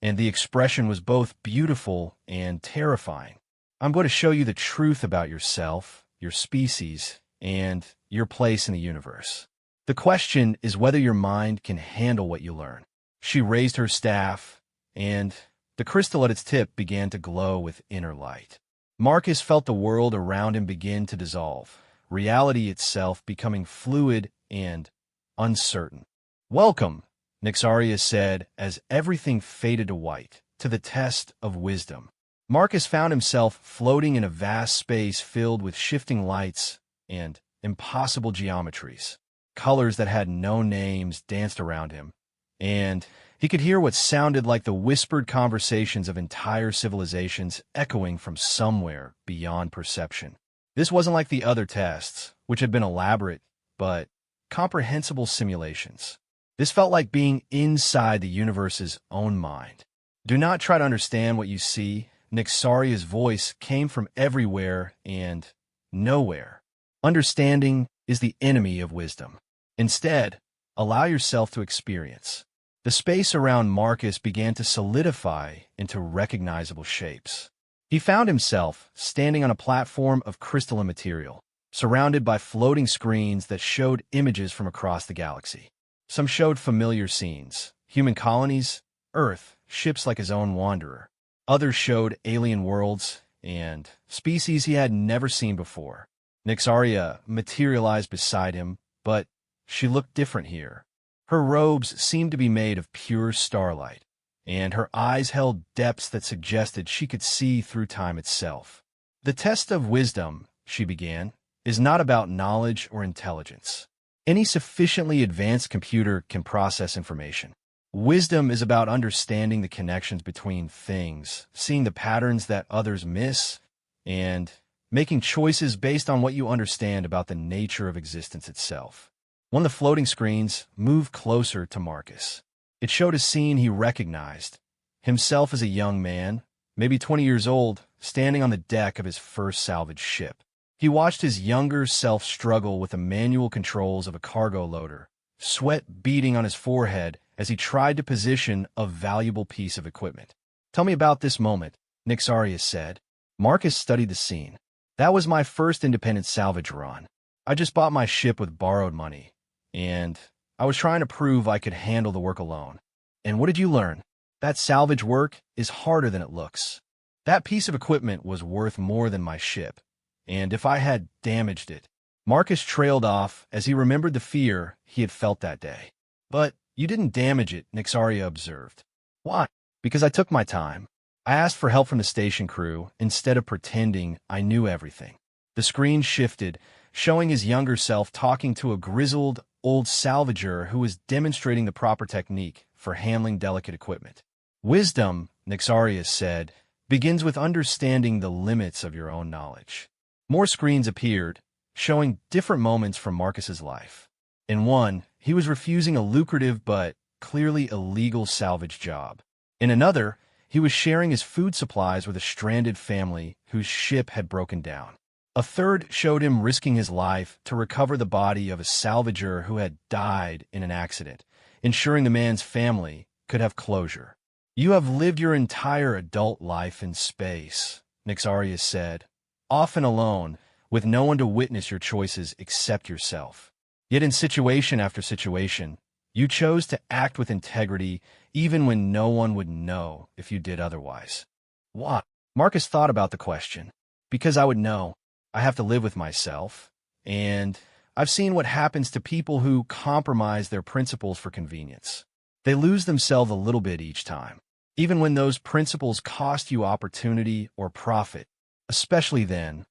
and the expression was both beautiful and terrifying. I'm going to show you the truth about yourself, your species, and your place in the universe. The question is whether your mind can handle what you learn. She raised her staff, and the crystal at its tip began to glow with inner light. Marcus felt the world around him begin to dissolve, reality itself becoming fluid and uncertain. Welcome, Nixaria said as everything faded to white, to the test of wisdom. Marcus found himself floating in a vast space filled with shifting lights and impossible geometries. Colors that had no names danced around him, and he could hear what sounded like the whispered conversations of entire civilizations echoing from somewhere beyond perception. This wasn't like the other tests, which had been elaborate but comprehensible simulations. This felt like being inside the universe's own mind. Do not try to understand what you see. Nixaria's voice came from everywhere and nowhere. Understanding is the enemy of wisdom. Instead, allow yourself to experience. The space around Marcus began to solidify into recognizable shapes. He found himself standing on a platform of crystalline material, surrounded by floating screens that showed images from across the galaxy. Some showed familiar scenes, human colonies, Earth, ships like his own wanderer. Others showed alien worlds and species he had never seen before. Nixaria materialized beside him, but she looked different here. Her robes seemed to be made of pure starlight, and her eyes held depths that suggested she could see through time itself. The test of wisdom, she began, is not about knowledge or intelligence. Any sufficiently advanced computer can process information. Wisdom is about understanding the connections between things, seeing the patterns that others miss, and making choices based on what you understand about the nature of existence itself. One of the floating screens moved closer to Marcus. It showed a scene he recognized, himself as a young man, maybe 20 years old, standing on the deck of his first salvage ship. He watched his younger self struggle with the manual controls of a cargo loader, sweat beading on his forehead as he tried to position a valuable piece of equipment. Tell me about this moment, Nixaria said. Marcus studied the scene. That was my first independent salvage run. I just bought my ship with borrowed money, and I was trying to prove I could handle the work alone. And what did you learn? That salvage work is harder than it looks. That piece of equipment was worth more than my ship, and if I had damaged it. Marcus trailed off as he remembered the fear he had felt that day. But you didn't damage it, Nixaria observed. Why? Because I took my time. I asked for help from the station crew instead of pretending I knew everything. The screen shifted, showing his younger self talking to a grizzled, old salvager who was demonstrating the proper technique for handling delicate equipment. Wisdom, Nixaria said, begins with understanding the limits of your own knowledge. More screens appeared, showing different moments from Marcus's life. In one, he was refusing a lucrative but clearly illegal salvage job. In another, he was sharing his food supplies with a stranded family whose ship had broken down. A third showed him risking his life to recover the body of a salvager who had died in an accident, ensuring the man's family could have closure. You have lived your entire adult life in space, Nixaria said, often alone, with no one to witness your choices except yourself. Yet in situation after situation, you chose to act with integrity even when no one would know if you did otherwise. Why? Marcus thought about the question. Because I would know. I have to live with myself, and I've seen what happens to people who compromise their principles for convenience. They lose themselves a little bit each time, even when those principles cost you opportunity or profit. Especially then,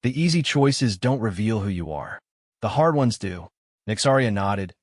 the easy choices don't reveal who you are. The hard ones do. Nixaria nodded,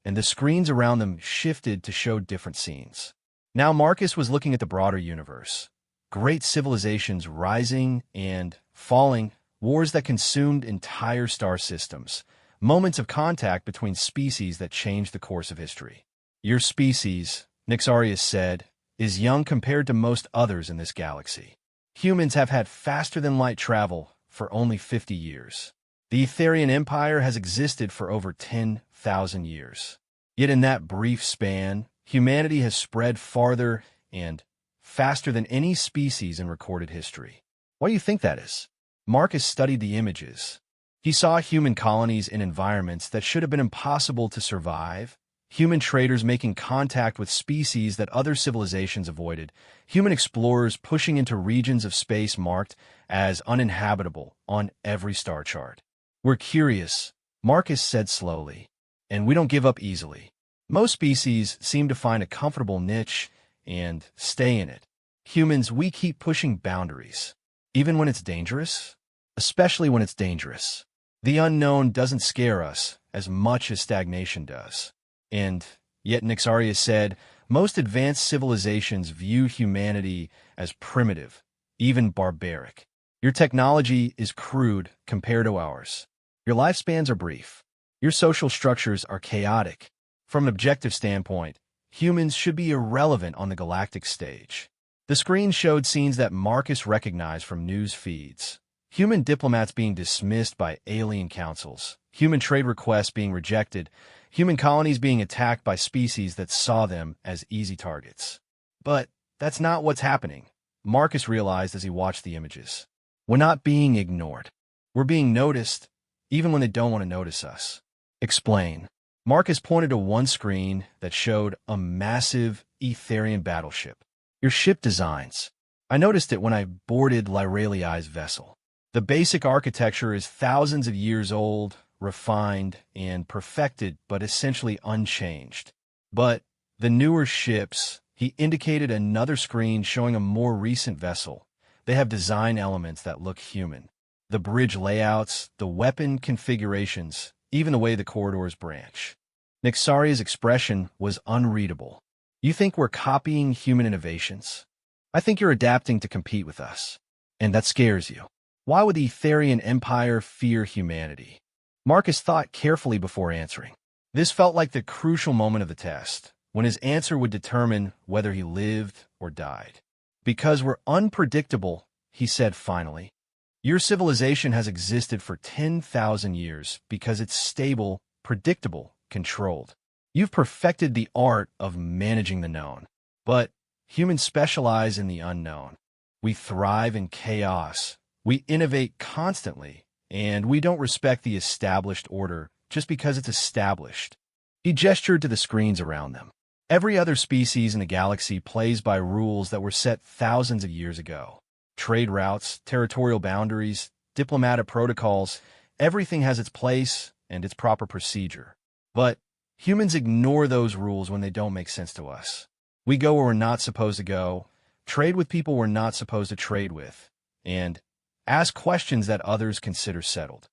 and the screens around them shifted to show different scenes. Now Marcus was looking at the broader universe. Great civilizations rising and falling, wars that consumed entire star systems, moments of contact between species that changed the course of history. Your species, Nixarius said, is young compared to most others in this galaxy. Humans have had faster-than-light travel for only 50 years. The Etherian Empire has existed for over 10,000 years. Yet in that brief span, humanity has spread farther and faster than any species in recorded history. Why do you think that is? Marcus studied the images. He saw human colonies in environments that should have been impossible to survive, human traders making contact with species that other civilizations avoided, human explorers pushing into regions of space marked as uninhabitable on every star chart. We're curious, Marcus said slowly, and we don't give up easily. Most species seem to find a comfortable niche and stay in it. Humans, we keep pushing boundaries, even when it's dangerous, especially when it's dangerous. The unknown doesn't scare us as much as stagnation does. And yet, Nixarius said, most advanced civilizations view humanity as primitive, even barbaric. Your technology is crude compared to ours. Your lifespans are brief. Your social structures are chaotic. From an objective standpoint, humans should be irrelevant on the galactic stage. The screen showed scenes that Marcus recognized from news feeds. Human diplomats being dismissed by alien councils, human trade requests being rejected, human colonies being attacked by species that saw them as easy targets. But that's not what's happening, Marcus realized as he watched the images. We're not being ignored. We're being noticed, even when they don't want to notice us. Explain. Marcus pointed to one screen that showed a massive Etherian battleship. Your ship designs. I noticed it when I boarded Lyraliai's vessel. The basic architecture is thousands of years old, refined, and perfected, but essentially unchanged. But the newer ships, he indicated another screen showing a more recent vessel. They have design elements that look human. The bridge layouts, the weapon configurations, even the way the corridors branch. Nixaria's expression was unreadable. You think we're copying human innovations? I think you're adapting to compete with us. And that scares you. Why would the Etherian Empire fear humanity? Marcus thought carefully before answering. This felt like the crucial moment of the test, when his answer would determine whether he lived or died. Because we're unpredictable, he said finally. Your civilization has existed for 10,000 years because it's stable, predictable, controlled. You've perfected the art of managing the known. But humans specialize in the unknown. We thrive in chaos. We innovate constantly, and we don't respect the established order just because it's established. He gestured to the screens around them. Every other species in the galaxy plays by rules that were set thousands of years ago. Trade routes, territorial boundaries, diplomatic protocols, everything has its place and its proper procedure. But humans ignore those rules when they don't make sense to us. We go where we're not supposed to go, trade with people we're not supposed to trade with, and ask questions that others consider settled.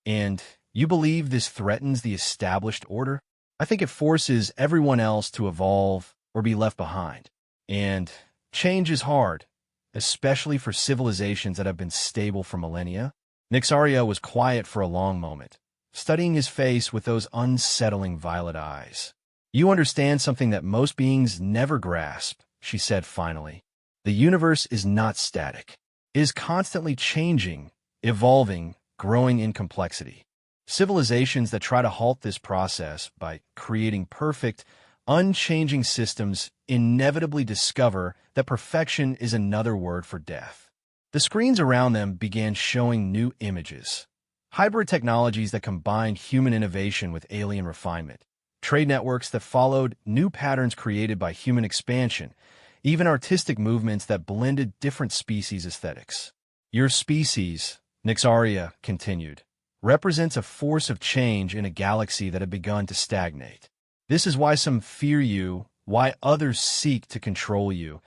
And you believe this threatens the established order? I think it forces everyone else to evolve or be left behind. And change is hard, especially for civilizations that have been stable for millennia. Nixaria was quiet for a long moment, studying his face with those unsettling violet eyes. You understand something that most beings never grasp, she said finally. The universe is not static. It is constantly changing, evolving, growing in complexity. Civilizations that try to halt this process by creating perfect, unchanging systems inevitably discover that perfection is another word for death. The screens around them began showing new images. Hybrid technologies that combined human innovation with alien refinement. Trade networks that followed new patterns created by human expansion. Even artistic movements that blended different species' aesthetics. Your species, Nixaria continued, represents a force of change in a galaxy that had begun to stagnate. This is why some fear you, why others seek to control you,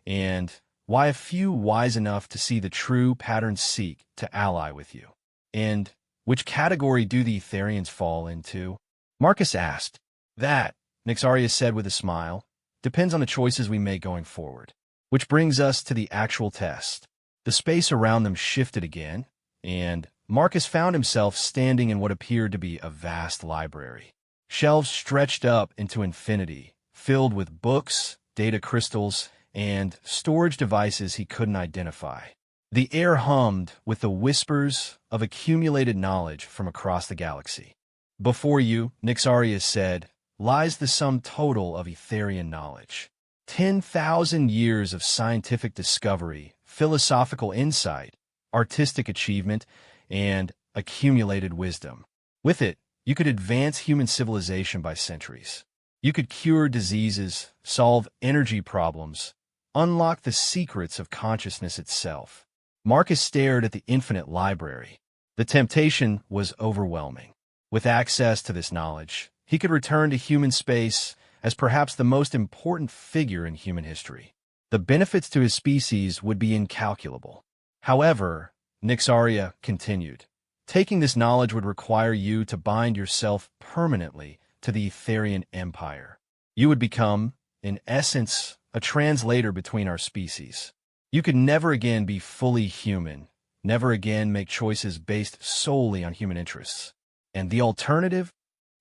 and why a few wise enough to see the true patterns seek to ally with you. And which category do the Etherians fall into? Marcus asked. That, Nixaria said with a smile, depends on the choices we make going forward. Which brings us to the actual test. The space around them shifted again, and Marcus found himself standing in what appeared to be a vast library. Shelves stretched up into infinity, filled with books, data crystals, and storage devices he couldn't identify. The air hummed with the whispers of accumulated knowledge from across the galaxy. Before you, Nixaria said, lies the sum total of Etherian knowledge. 10,000 years of scientific discovery, philosophical insight, artistic achievement, and accumulated wisdom. With it, you could advance human civilization by centuries. You could cure diseases, solve energy problems, unlock the secrets of consciousness itself. Marcus stared at the infinite library. The temptation was overwhelming. With access to this knowledge, he could return to human space as perhaps the most important figure in human history. The benefits to his species would be incalculable. However, Nixaria continued, taking this knowledge would require you to bind yourself permanently to the Etherian Empire. You would become, in essence, a translator between our species. You could never again be fully human, never again make choices based solely on human interests. And the alternative?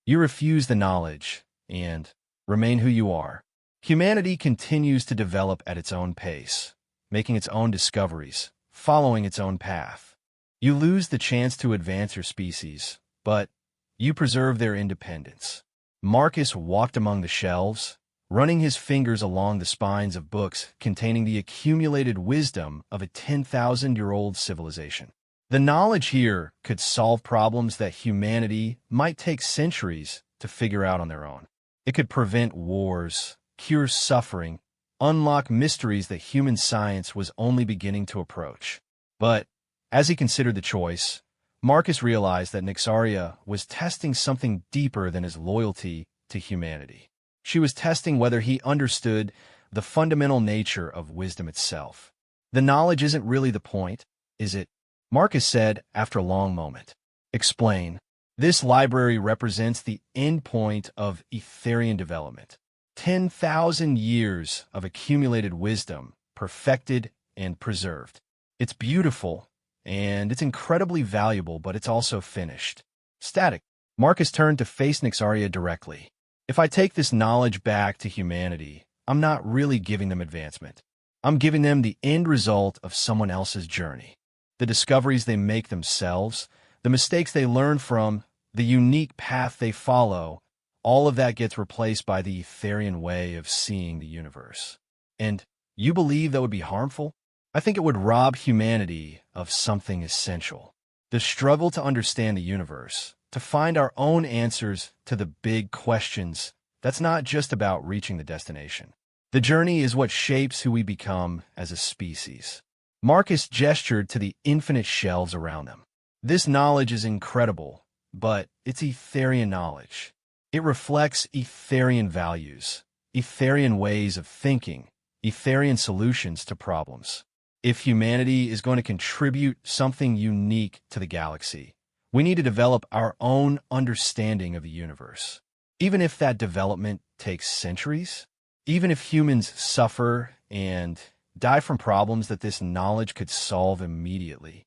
You refuse the knowledge and remain who you are. Humanity continues to develop at its own pace, making its own discoveries, following its own path. You lose the chance to advance your species, but you preserve their independence. Marcus walked among the shelves, running his fingers along the spines of books containing the accumulated wisdom of a 10,000-year-old civilization. The knowledge here could solve problems that humanity might take centuries to figure out on their own. It could prevent wars, cure suffering, unlock mysteries that human science was only beginning to approach. But as he considered the choice, Marcus realized that Nixaria was testing something deeper than his loyalty to humanity. She was testing whether he understood the fundamental nature of wisdom itself. The knowledge isn't really the point, is it? Marcus said after a long moment. Explain. This library represents the endpoint of Etherian development. 10,000 years of accumulated wisdom, perfected and preserved. It's beautiful, and it's incredibly valuable, but it's also finished. Static. Marcus turned to face Nixaria directly. If I take this knowledge back to humanity, I'm not really giving them advancement. I'm giving them the end result of someone else's journey. The discoveries they make themselves, the mistakes they learn from, the unique path they follow, all of that gets replaced by the Etherian way of seeing the universe. And you believe that would be harmful? I think it would rob humanity of something essential. The struggle to understand the universe, to find our own answers to the big questions, that's not just about reaching the destination. The journey is what shapes who we become as a species. Marcus gestured to the infinite shelves around them. This knowledge is incredible, but it's Etherian knowledge. It reflects Etherian values, Etherian ways of thinking, Etherian solutions to problems. If humanity is going to contribute something unique to the galaxy, we need to develop our own understanding of the universe. Even if that development takes centuries, even if humans suffer and die from problems that this knowledge could solve immediately.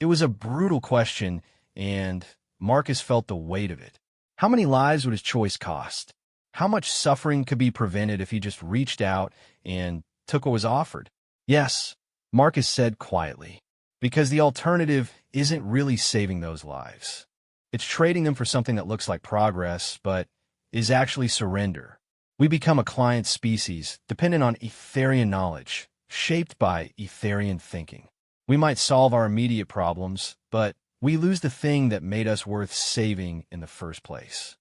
It was a brutal question, and Marcus felt the weight of it. How many lives would his choice cost? How much suffering could be prevented if he just reached out and took what was offered? Yes, Marcus said quietly, because the alternative isn't really saving those lives. It's trading them for something that looks like progress, but is actually surrender. We become a client species dependent on Etherian knowledge, shaped by Etherian thinking. We might solve our immediate problems, but we lose the thing that made us worth saving in the first place.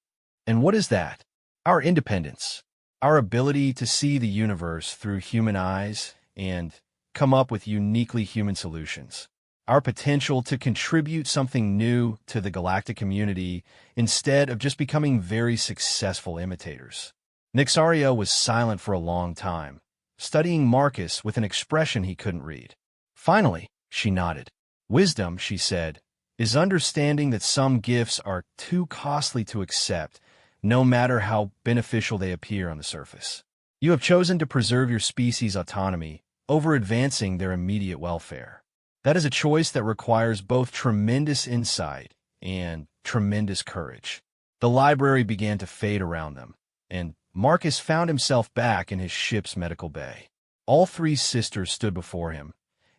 And what is that? Our independence, our ability to see the universe through human eyes and come up with uniquely human solutions. Our potential to contribute something new to the galactic community instead of just becoming very successful imitators. Nixaria was silent for a long time, studying Marcus with an expression he couldn't read. Finally, she nodded. Wisdom, she said, is understanding that some gifts are too costly to accept no matter how beneficial they appear on the surface. You have chosen to preserve your species' autonomy over advancing their immediate welfare. That is a choice that requires both tremendous insight and tremendous courage. The library began to fade around them, and Marcus found himself back in his ship's medical bay. All three sisters stood before him,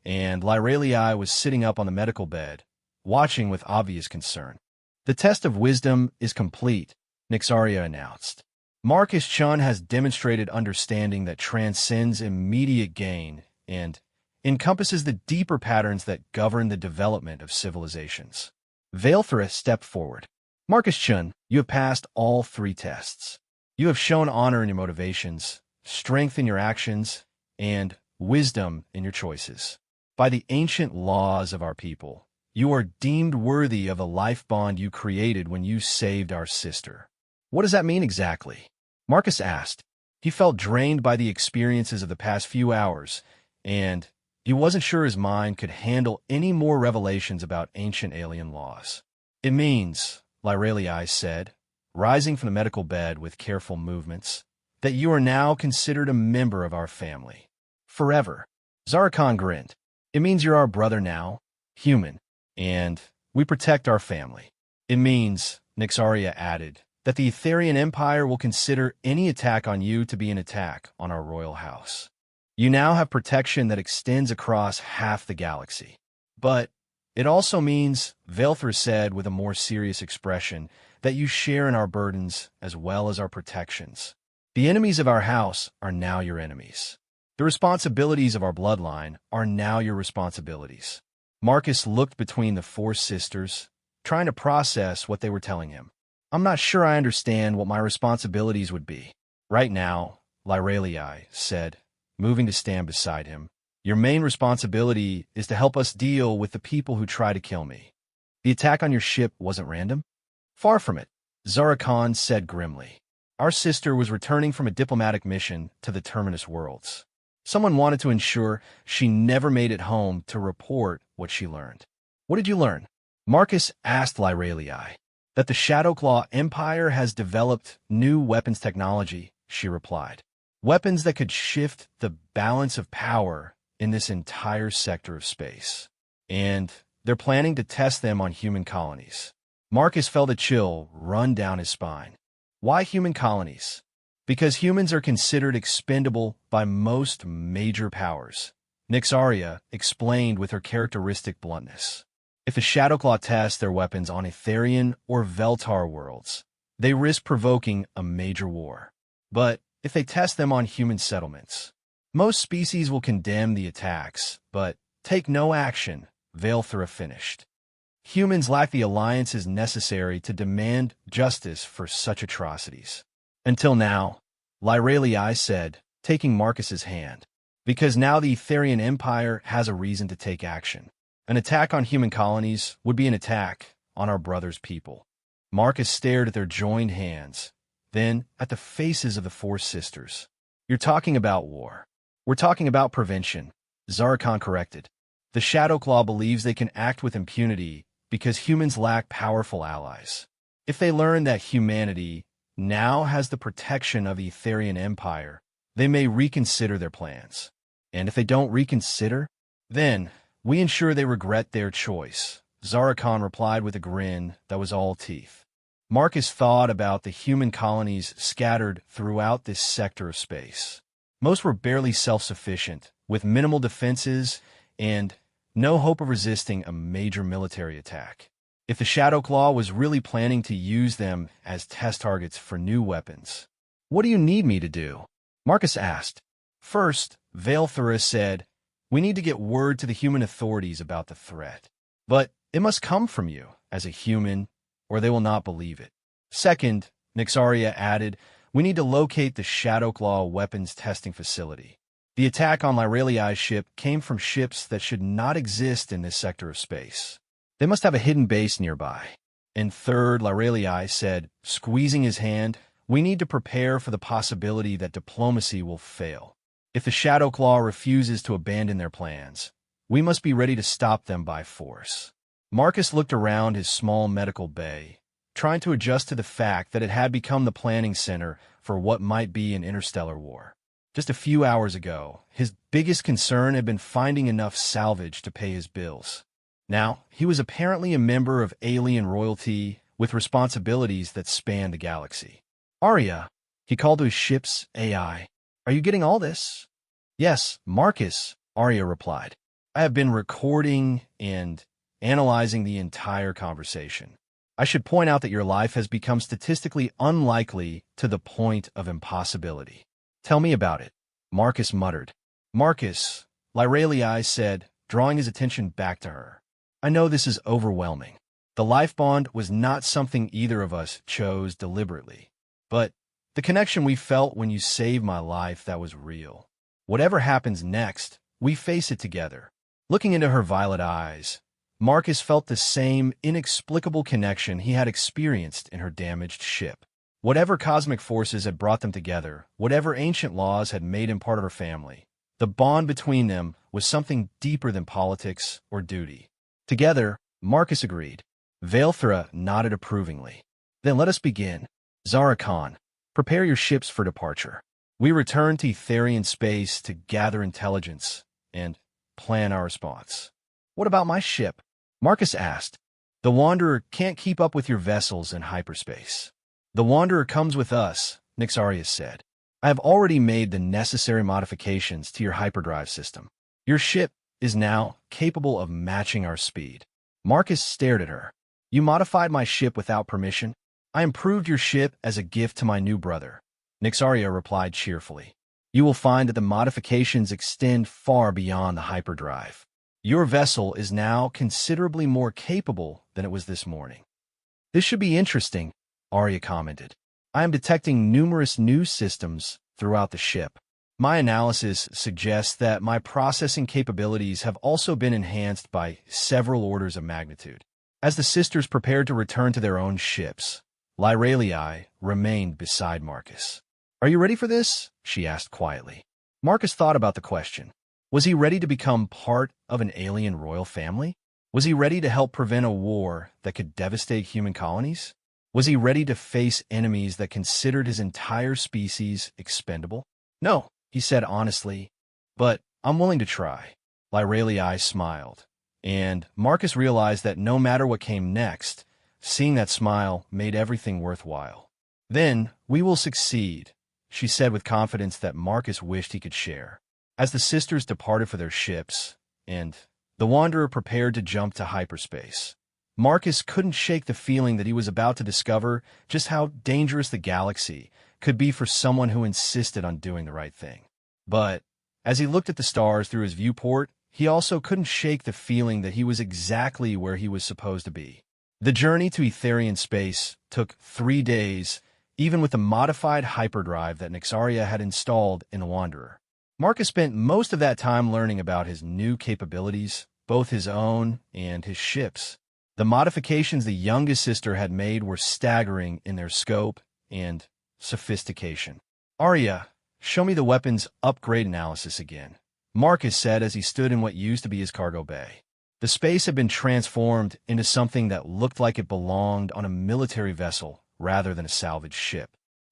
and Lyralii was sitting up on the medical bed, watching with obvious concern. "The test of wisdom is complete," Nyxaria announced. "Marcus Chun has demonstrated understanding that transcends immediate gain and encompasses the deeper patterns that govern the development of civilizations." Veilthra stepped forward. "Marcus Chun, you have passed all three tests. You have shown honor in your motivations, strength in your actions, and wisdom in your choices. By the ancient laws of our people, you are deemed worthy of the life bond you created when you saved our sister." "What does that mean exactly?" Marcus asked. He felt drained by the experiences of the past few hours, and he wasn't sure his mind could handle any more revelations about ancient alien laws. "It means," Lyralii said, rising from the medical bed with careful movements, "that you are now considered a member of our family. Forever." Zarakhan grinned. "It means you're our brother now, human, and we protect our family." "It means," Nyxaria added, "that the Etherian Empire will consider any attack on you to be an attack on our royal house. You now have protection that extends across half the galaxy." "But it also means," Veilthra said with a more serious expression, "that you share in our burdens as well as our protections. The enemies of our house are now your enemies. The responsibilities of our bloodline are now your responsibilities." Marcus looked between the four sisters, trying to process what they were telling him. "I'm not sure I understand what my responsibilities would be." "Right now," Lyralii said, moving to stand beside him, "your main responsibility is to help us deal with the people who try to kill me. The attack on your ship wasn't random?" "Far from it," Zarakhan said grimly. "Our sister was returning from a diplomatic mission to the Terminus worlds. Someone wanted to ensure she never made it home to report what she learned." "What did you learn?" Marcus asked Lyralii. "That the Shadowclaw Empire has developed new weapons technology," she replied. "Weapons that could shift the balance of power in this entire sector of space. And they're planning to test them on human colonies." Marcus felt a chill run down his spine. "Why human colonies?" "Because humans are considered expendable by most major powers," Nyxaria explained with her characteristic bluntness. "If the Shadowclaw test their weapons on Etherian or Veltar worlds, they risk provoking a major war. But if they test them on human settlements, most species will condemn the attacks, but take no action," Veilthra finished. "Humans lack the alliances necessary to demand justice for such atrocities." "Until now," Lyralii said, taking Marcus's hand. "Because now the Etherian Empire has a reason to take action. An attack on human colonies would be an attack on our brother's people." Marcus stared at their joined hands, then at the faces of the four sisters. "You're talking about war." "We're talking about prevention," Zarakhan corrected. "The Shadowclaw believes they can act with impunity because humans lack powerful allies. If they learn that humanity now has the protection of the Etherian Empire, they may reconsider their plans. And if they don't reconsider, then we ensure they regret their choice," Zarakhan replied with a grin that was all teeth. Marcus thought about the human colonies scattered throughout this sector of space. Most were barely self-sufficient, with minimal defenses and no hope of resisting a major military attack. If the Shadowclaw was really planning to use them as test targets for new weapons, "What do you need me to do?" Marcus asked. "First," Veilthra said, "we need to get word to the human authorities about the threat. But it must come from you, as a human, or they will not believe it. Second," Nyxaria added, "we need to locate the Shadowclaw weapons testing facility. The attack on Lyralii's ship came from ships that should not exist in this sector of space. They must have a hidden base nearby." And third, Lyralii said, squeezing his hand, "We need to prepare for the possibility that diplomacy will fail. If the Shadowclaw refuses to abandon their plans, we must be ready to stop them by force." Marcus looked around his small medical bay, trying to adjust to the fact that it had become the planning center for what might be an interstellar war. Just a few hours ago, his biggest concern had been finding enough salvage to pay his bills. Now, he was apparently a member of alien royalty with responsibilities that spanned the galaxy. "Arya," he called to his ship's AI. "Are you getting all this?" "Yes, Marcus," Arya replied. "I have been recording and analyzing the entire conversation. I should point out that your life has become statistically unlikely to the point of impossibility." "Tell me about it," Marcus muttered. "Marcus," Lyralii said, drawing his attention back to her. "I know this is overwhelming. The life bond was not something either of us chose deliberately. But the connection we felt when you saved my life, that was real. Whatever happens next, we face it together." Looking into her violet eyes, Marcus felt the same inexplicable connection he had experienced in her damaged ship. Whatever cosmic forces had brought them together, whatever ancient laws had made him part of her family, the bond between them was something deeper than politics or duty. Together, Marcus agreed. Vaelthra nodded approvingly. "Then let us begin. Zara Khan, prepare your ships for departure. We return to Etherian space to gather intelligence and plan our response." "What about my ship?" Marcus asked. "The Wanderer can't keep up with your vessels in hyperspace." "The Wanderer comes with us," Nixarius said. "I have already made the necessary modifications to your hyperdrive system. Your ship is now capable of matching our speed." Marcus stared at her. "You modified my ship without permission?" "I improved your ship as a gift to my new brother," Nixaria replied cheerfully. "You will find that the modifications extend far beyond the hyperdrive. Your vessel is now considerably more capable than it was this morning." "This should be interesting," Arya commented. "I am detecting numerous new systems throughout the ship. My analysis suggests that my processing capabilities have also been enhanced by several orders of magnitude." As the sisters prepared to return to their own ships, Lyralii remained beside Marcus. "Are you ready for this?" she asked quietly. Marcus thought about the question. Was he ready to become part of an alien royal family? Was he ready to help prevent a war that could devastate human colonies? Was he ready to face enemies that considered his entire species expendable? "No," he said honestly, "but I'm willing to try." Lyralii smiled, and Marcus realized that no matter what came next, seeing that smile made everything worthwhile. "Then we will succeed," she said with confidence that Marcus wished he could share. As the sisters departed for their ships, and the Wanderer prepared to jump to hyperspace, Marcus couldn't shake the feeling that he was about to discover just how dangerous the galaxy could be for someone who insisted on doing the right thing. But as he looked at the stars through his viewport, he also couldn't shake the feeling that he was exactly where he was supposed to be. The journey to Etherian space took 3 days, even with the modified hyperdrive that Nixaria had installed in the Wanderer. Marcus spent most of that time learning about his new capabilities, both his own and his ship's. The modifications the youngest sister had made were staggering in their scope and sophistication. "Arya, show me the weapons upgrade analysis again," Marcus said as he stood in what used to be his cargo bay. The space had been transformed into something that looked like it belonged on a military vessel rather than a salvaged ship.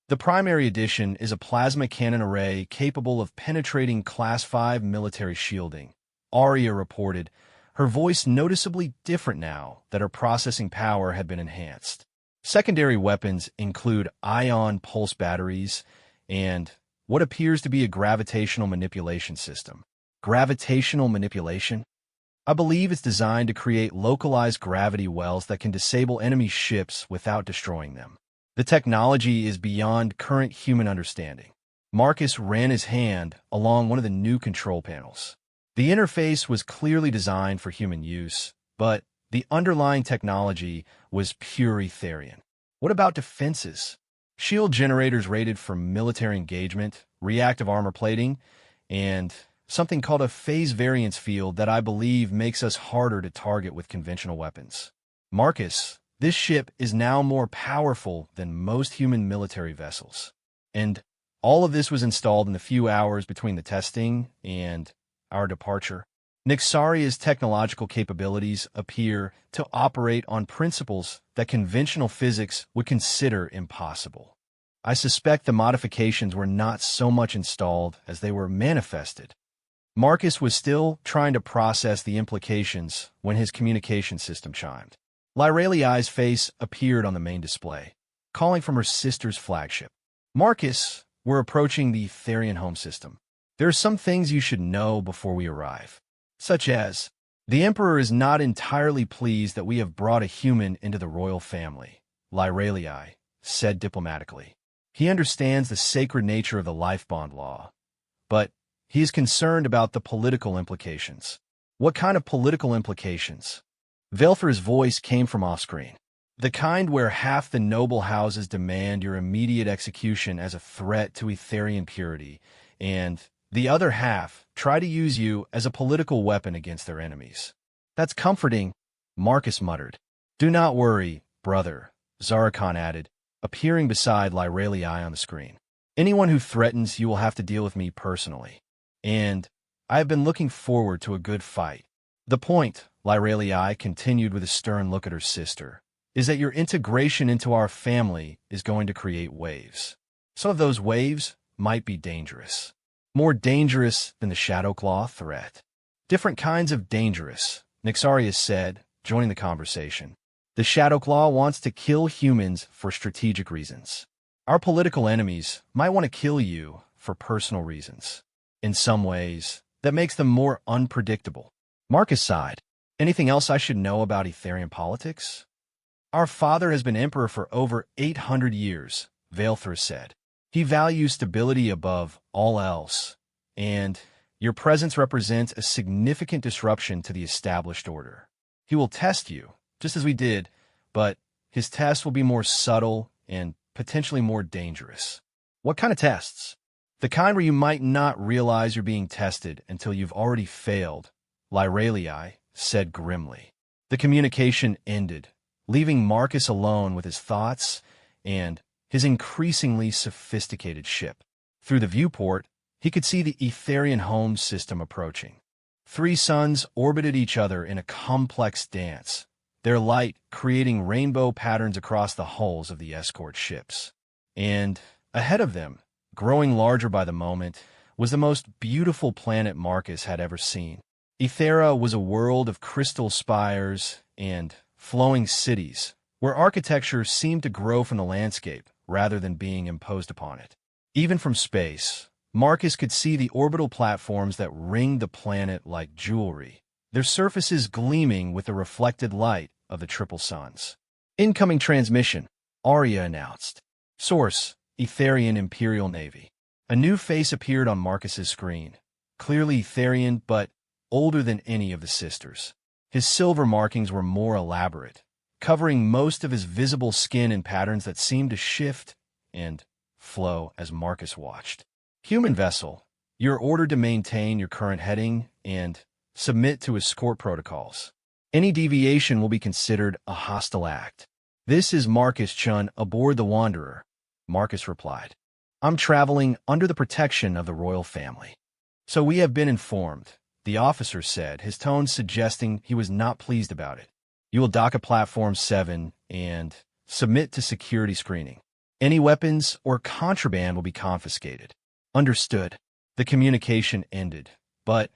The primary addition is a plasma cannon array capable of penetrating Class 5 military shielding, Arya reported, her voice noticeably different now that her processing power had been enhanced. Secondary weapons include ion pulse batteries and what appears to be a gravitational manipulation system. Gravitational manipulation? I believe it's designed to create localized gravity wells that can disable enemy ships without destroying them. The technology is beyond current human understanding. Marcus ran his hand along one of the new control panels. The interface was clearly designed for human use, but the underlying technology was pure Etherian. What about defenses? Shield generators rated for military engagement, reactive armor plating, and something called a phase variance field that I believe makes us harder to target with conventional weapons. Marcus, this ship is now more powerful than most human military vessels. And all of this was installed in the few hours between the testing and our departure. Nixaria's technological capabilities appear to operate on principles that conventional physics would consider impossible. I suspect the modifications were not so much installed as they were manifested. Marcus was still trying to process the implications when his communication system chimed. Lyraliai's face appeared on the main display, calling from her sister's flagship. Marcus, we're approaching the Etherian home system. There are some things you should know before we arrive. Such as, the Emperor is not entirely pleased that we have brought a human into the royal family, Lyraliai said diplomatically. He understands the sacred nature of the life bond law, but he is concerned about the political implications. What kind of political implications? Velther's voice came from off-screen. The kind where half the noble houses demand your immediate execution as a threat to Etherian purity, and the other half try to use you as a political weapon against their enemies. That's comforting, Marcus muttered. Do not worry, brother, Zarakhan added, appearing beside Lyraliai on the screen. Anyone who threatens you will have to deal with me personally. And I have been looking forward to a good fight. The point, Lyraliai continued with a stern look at her sister, is that your integration into our family is going to create waves. Some of those waves might be dangerous. More dangerous than the Shadowclaw threat. Different kinds of dangerous, Nixaria said, joining the conversation. The Shadowclaw wants to kill humans for strategic reasons. Our political enemies might want to kill you for personal reasons. In some ways, that makes them more unpredictable. Marcus sighed. Anything else I should know about Etherian politics? Our father has been emperor for over 800 years, Velther said. He values stability above all else, and your presence represents a significant disruption to the established order. He will test you, just as we did, but his tests will be more subtle and potentially more dangerous. What kind of tests? The kind where you might not realize you're being tested until you've already failed, Lyraliai said grimly. The communication ended, leaving Marcus alone with his thoughts and his increasingly sophisticated ship. Through the viewport, he could see the Etherian home system approaching. 3 suns orbited each other in a complex dance, their light creating rainbow patterns across the hulls of the escort ships. And ahead of them, growing larger by the moment, was the most beautiful planet Marcus had ever seen. Ethera was a world of crystal spires and flowing cities, where architecture seemed to grow from the landscape rather than being imposed upon it. Even from space, Marcus could see the orbital platforms that ringed the planet like jewelry, their surfaces gleaming with the reflected light of the triple suns. Incoming transmission, Arya announced. Source, Etherian Imperial Navy. A new face appeared on Marcus's screen, clearly Etherian but older than any of the sisters. His silver markings were more elaborate, covering most of his visible skin in patterns that seemed to shift and flow as Marcus watched. Human vessel, you're ordered to maintain your current heading and submit to escort protocols. Any deviation will be considered a hostile act. This is Marcus Chun aboard the Wanderer, Marcus replied. I'm traveling under the protection of the royal family. So we have been informed, the officer said, his tone suggesting he was not pleased about it. You will dock at Platform 7 and submit to security screening. Any weapons or contraband will be confiscated. Understood. The communication ended, but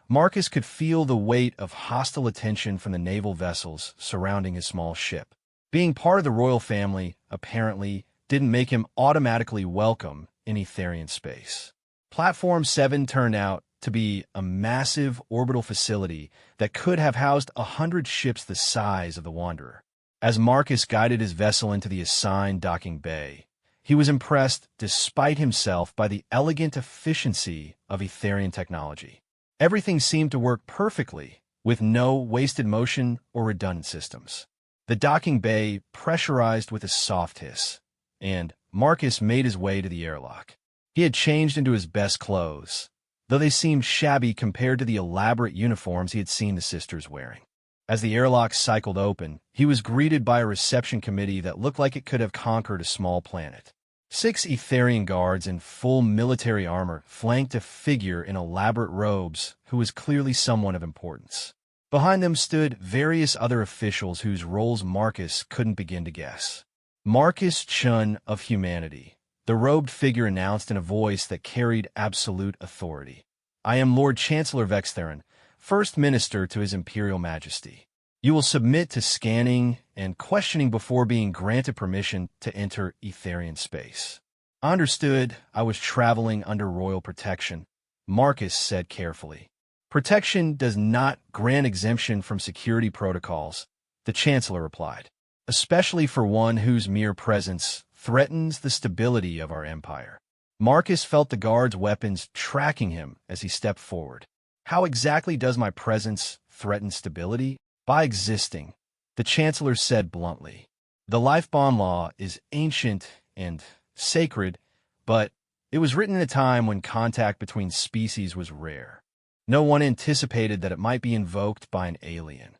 Marcus could feel the weight of hostile attention from the naval vessels surrounding his small ship. Being part of the royal family, apparently, didn't make him automatically welcome in Etherian space. Platform 7 turned out to be a massive orbital facility that could have housed 100 ships the size of the Wanderer. As Marcus guided his vessel into the assigned docking bay, he was impressed, despite himself, by the elegant efficiency of Etherian technology. Everything seemed to work perfectly, with no wasted motion or redundant systems. The docking bay pressurized with a soft hiss, and Marcus made his way to the airlock. He had changed into his best clothes, though they seemed shabby compared to the elaborate uniforms he had seen the sisters wearing. As the airlock cycled open, he was greeted by a reception committee that looked like it could have conquered a small planet. 6 Etherian guards in full military armor flanked a figure in elaborate robes who was clearly someone of importance. Behind them stood various other officials whose roles Marcus couldn't begin to guess. Marcus Chun of Humanity, the robed figure announced in a voice that carried absolute authority. I am Lord Chancellor Vextheron, First Minister to His Imperial Majesty. You will submit to scanning and questioning before being granted permission to enter Etherian space. I understood I was traveling under royal protection, Marcus said carefully. Protection does not grant exemption from security protocols, the Chancellor replied, especially for one whose mere presence threatens the stability of our empire. Marcus felt the guard's weapons tracking him as he stepped forward. How exactly does my presence threaten stability? By existing, the Chancellor said bluntly. The life bond law is ancient and sacred, but it was written in a time when contact between species was rare. No one anticipated that it might be invoked by an alien.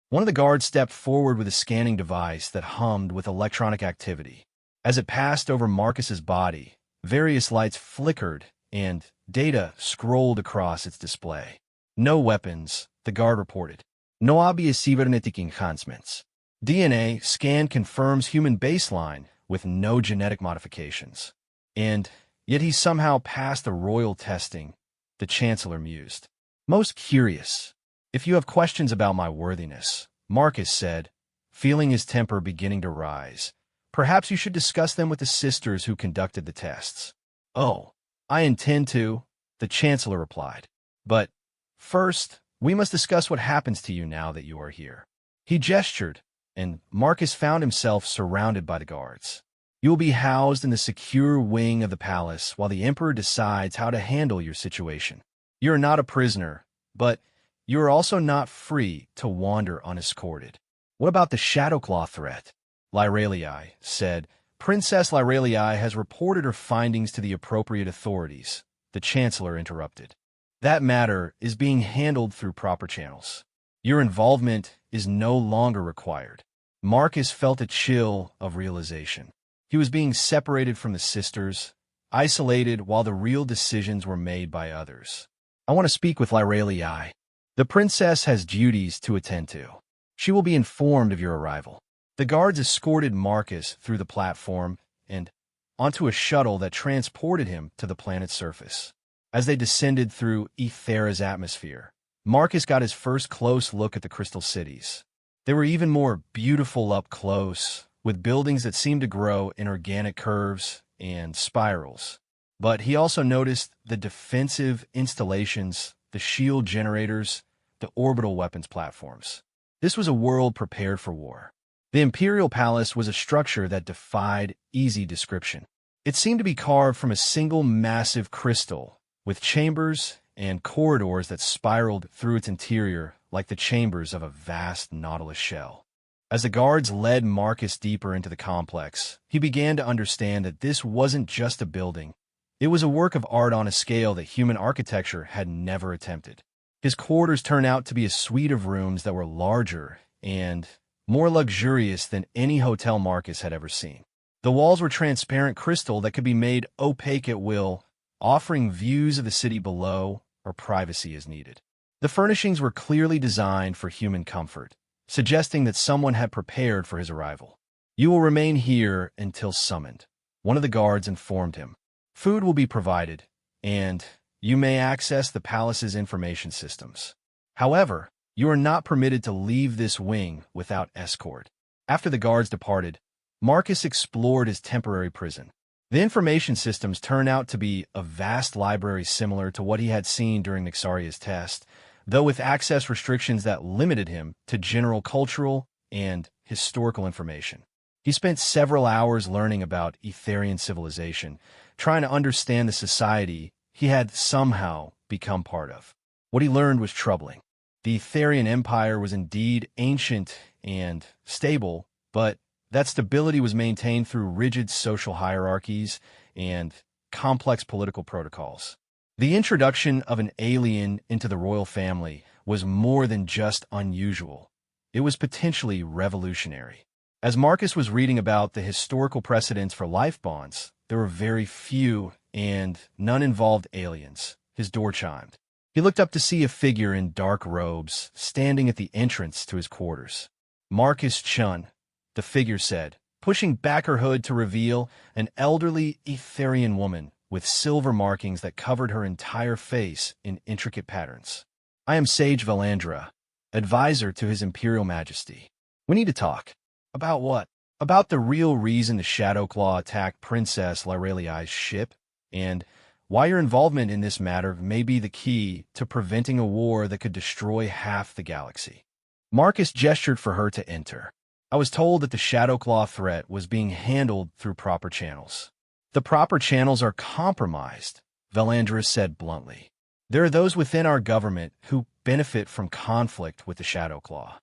One of the guards stepped forward with a scanning device that hummed with electronic activity. As it passed over Marcus's body, various lights flickered and data scrolled across its display. No weapons, the guard reported. No obvious cybernetic enhancements. DNA scan confirms human baseline with no genetic modifications. And yet he somehow passed the royal testing, the Chancellor mused. Most curious. If you have questions about my worthiness, Marcus said, feeling his temper beginning to rise, perhaps you should discuss them with the sisters who conducted the tests. Oh, I intend to, the Chancellor replied. But first, we must discuss what happens to you now that you are here. He gestured, and Marcus found himself surrounded by the guards. You will be housed in the secure wing of the palace while the Emperor decides how to handle your situation. You are not a prisoner, but you are also not free to wander unescorted. What about the Shadowclaw threat? Lyralii said. Princess Lyralii has reported her findings to the appropriate authorities, the Chancellor interrupted. That matter is being handled through proper channels. Your involvement is no longer required. Marcus felt a chill of realization. He was being separated from the sisters, isolated while the real decisions were made by others. I want to speak with Lyralii. The princess has duties to attend to. She will be informed of your arrival. The guards escorted Marcus through the platform and onto a shuttle that transported him to the planet's surface. As they descended through Ethera's atmosphere, Marcus got his first close look at the crystal cities. They were even more beautiful up close, with buildings that seemed to grow in organic curves and spirals. But he also noticed the defensive installations, the shield generators, the orbital weapons platforms. This was a world prepared for war. The Imperial Palace was a structure that defied easy description. It seemed to be carved from a single massive crystal, with chambers and corridors that spiraled through its interior like the chambers of a vast nautilus shell. As the guards led Marcus deeper into the complex, he began to understand that this wasn't just a building. It was a work of art on a scale that human architecture had never attempted. His quarters turned out to be a suite of rooms that were larger and more luxurious than any hotel Marcus had ever seen. The walls were transparent crystal that could be made opaque at will, offering views of the city below or privacy as needed. The furnishings were clearly designed for human comfort, suggesting that someone had prepared for his arrival. You will remain here until summoned, one of the guards informed him. Food will be provided, and you may access the palace's information systems. However, you are not permitted to leave this wing without escort. After the guards departed, Marcus explored his temporary prison. The information systems turned out to be a vast library similar to what he had seen during Nixaria's test, though with access restrictions that limited him to general cultural and historical information. He spent several hours learning about Etherian civilization, trying to understand the society he had somehow become part of. What he learned was troubling. The Etherian Empire was indeed ancient and stable, but that stability was maintained through rigid social hierarchies and complex political protocols. The introduction of an alien into the royal family was more than just unusual. It was potentially revolutionary. As Marcus was reading about the historical precedents for life bonds, there were very few and none involved aliens. His door chimed. He looked up to see a figure in dark robes standing at the entrance to his quarters. Marcus Chun, the figure said, pushing back her hood to reveal an elderly Etherian woman with silver markings that covered her entire face in intricate patterns. I am Sage Valandra, advisor to His Imperial Majesty. We need to talk. About what? About the real reason the Shadowclaw attacked Princess Lyreliai's ship, and why your involvement in this matter may be the key to preventing a war that could destroy half the galaxy. Marcus gestured for her to enter. I was told that the Shadowclaw threat was being handled through proper channels. The proper channels are compromised, Valandra said bluntly. There are those within our government who benefit from conflict with the Shadowclaw.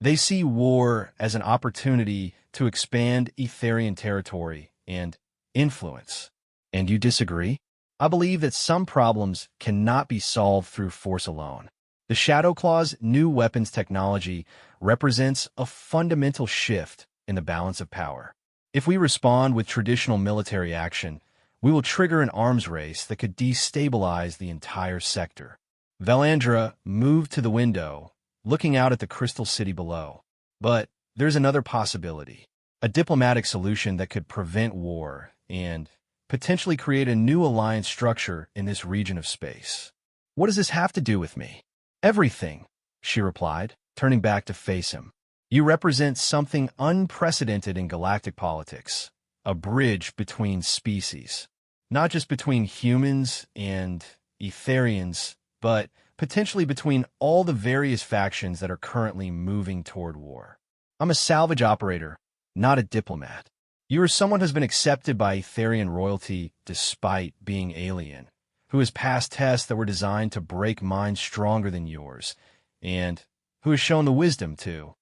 They see war as an opportunity to expand Etherian territory and influence. And you disagree? I believe that some problems cannot be solved through force alone. The Shadowclaw's new weapons technology represents a fundamental shift in the balance of power. If we respond with traditional military action, we will trigger an arms race that could destabilize the entire sector. Valandra moved to the window, looking out at the crystal city below. But there's another possibility, a diplomatic solution that could prevent war and potentially create a new alliance structure in this region of space. What does this have to do with me? Everything, she replied, turning back to face him. You represent something unprecedented in galactic politics, a bridge between species, not just between humans and Etherians, but potentially between all the various factions that are currently moving toward war. I'm a salvage operator, not a diplomat. You are someone who's been accepted by Etherian royalty despite being alien, who has passed tests that were designed to break minds stronger than yours, and who has shown the wisdom to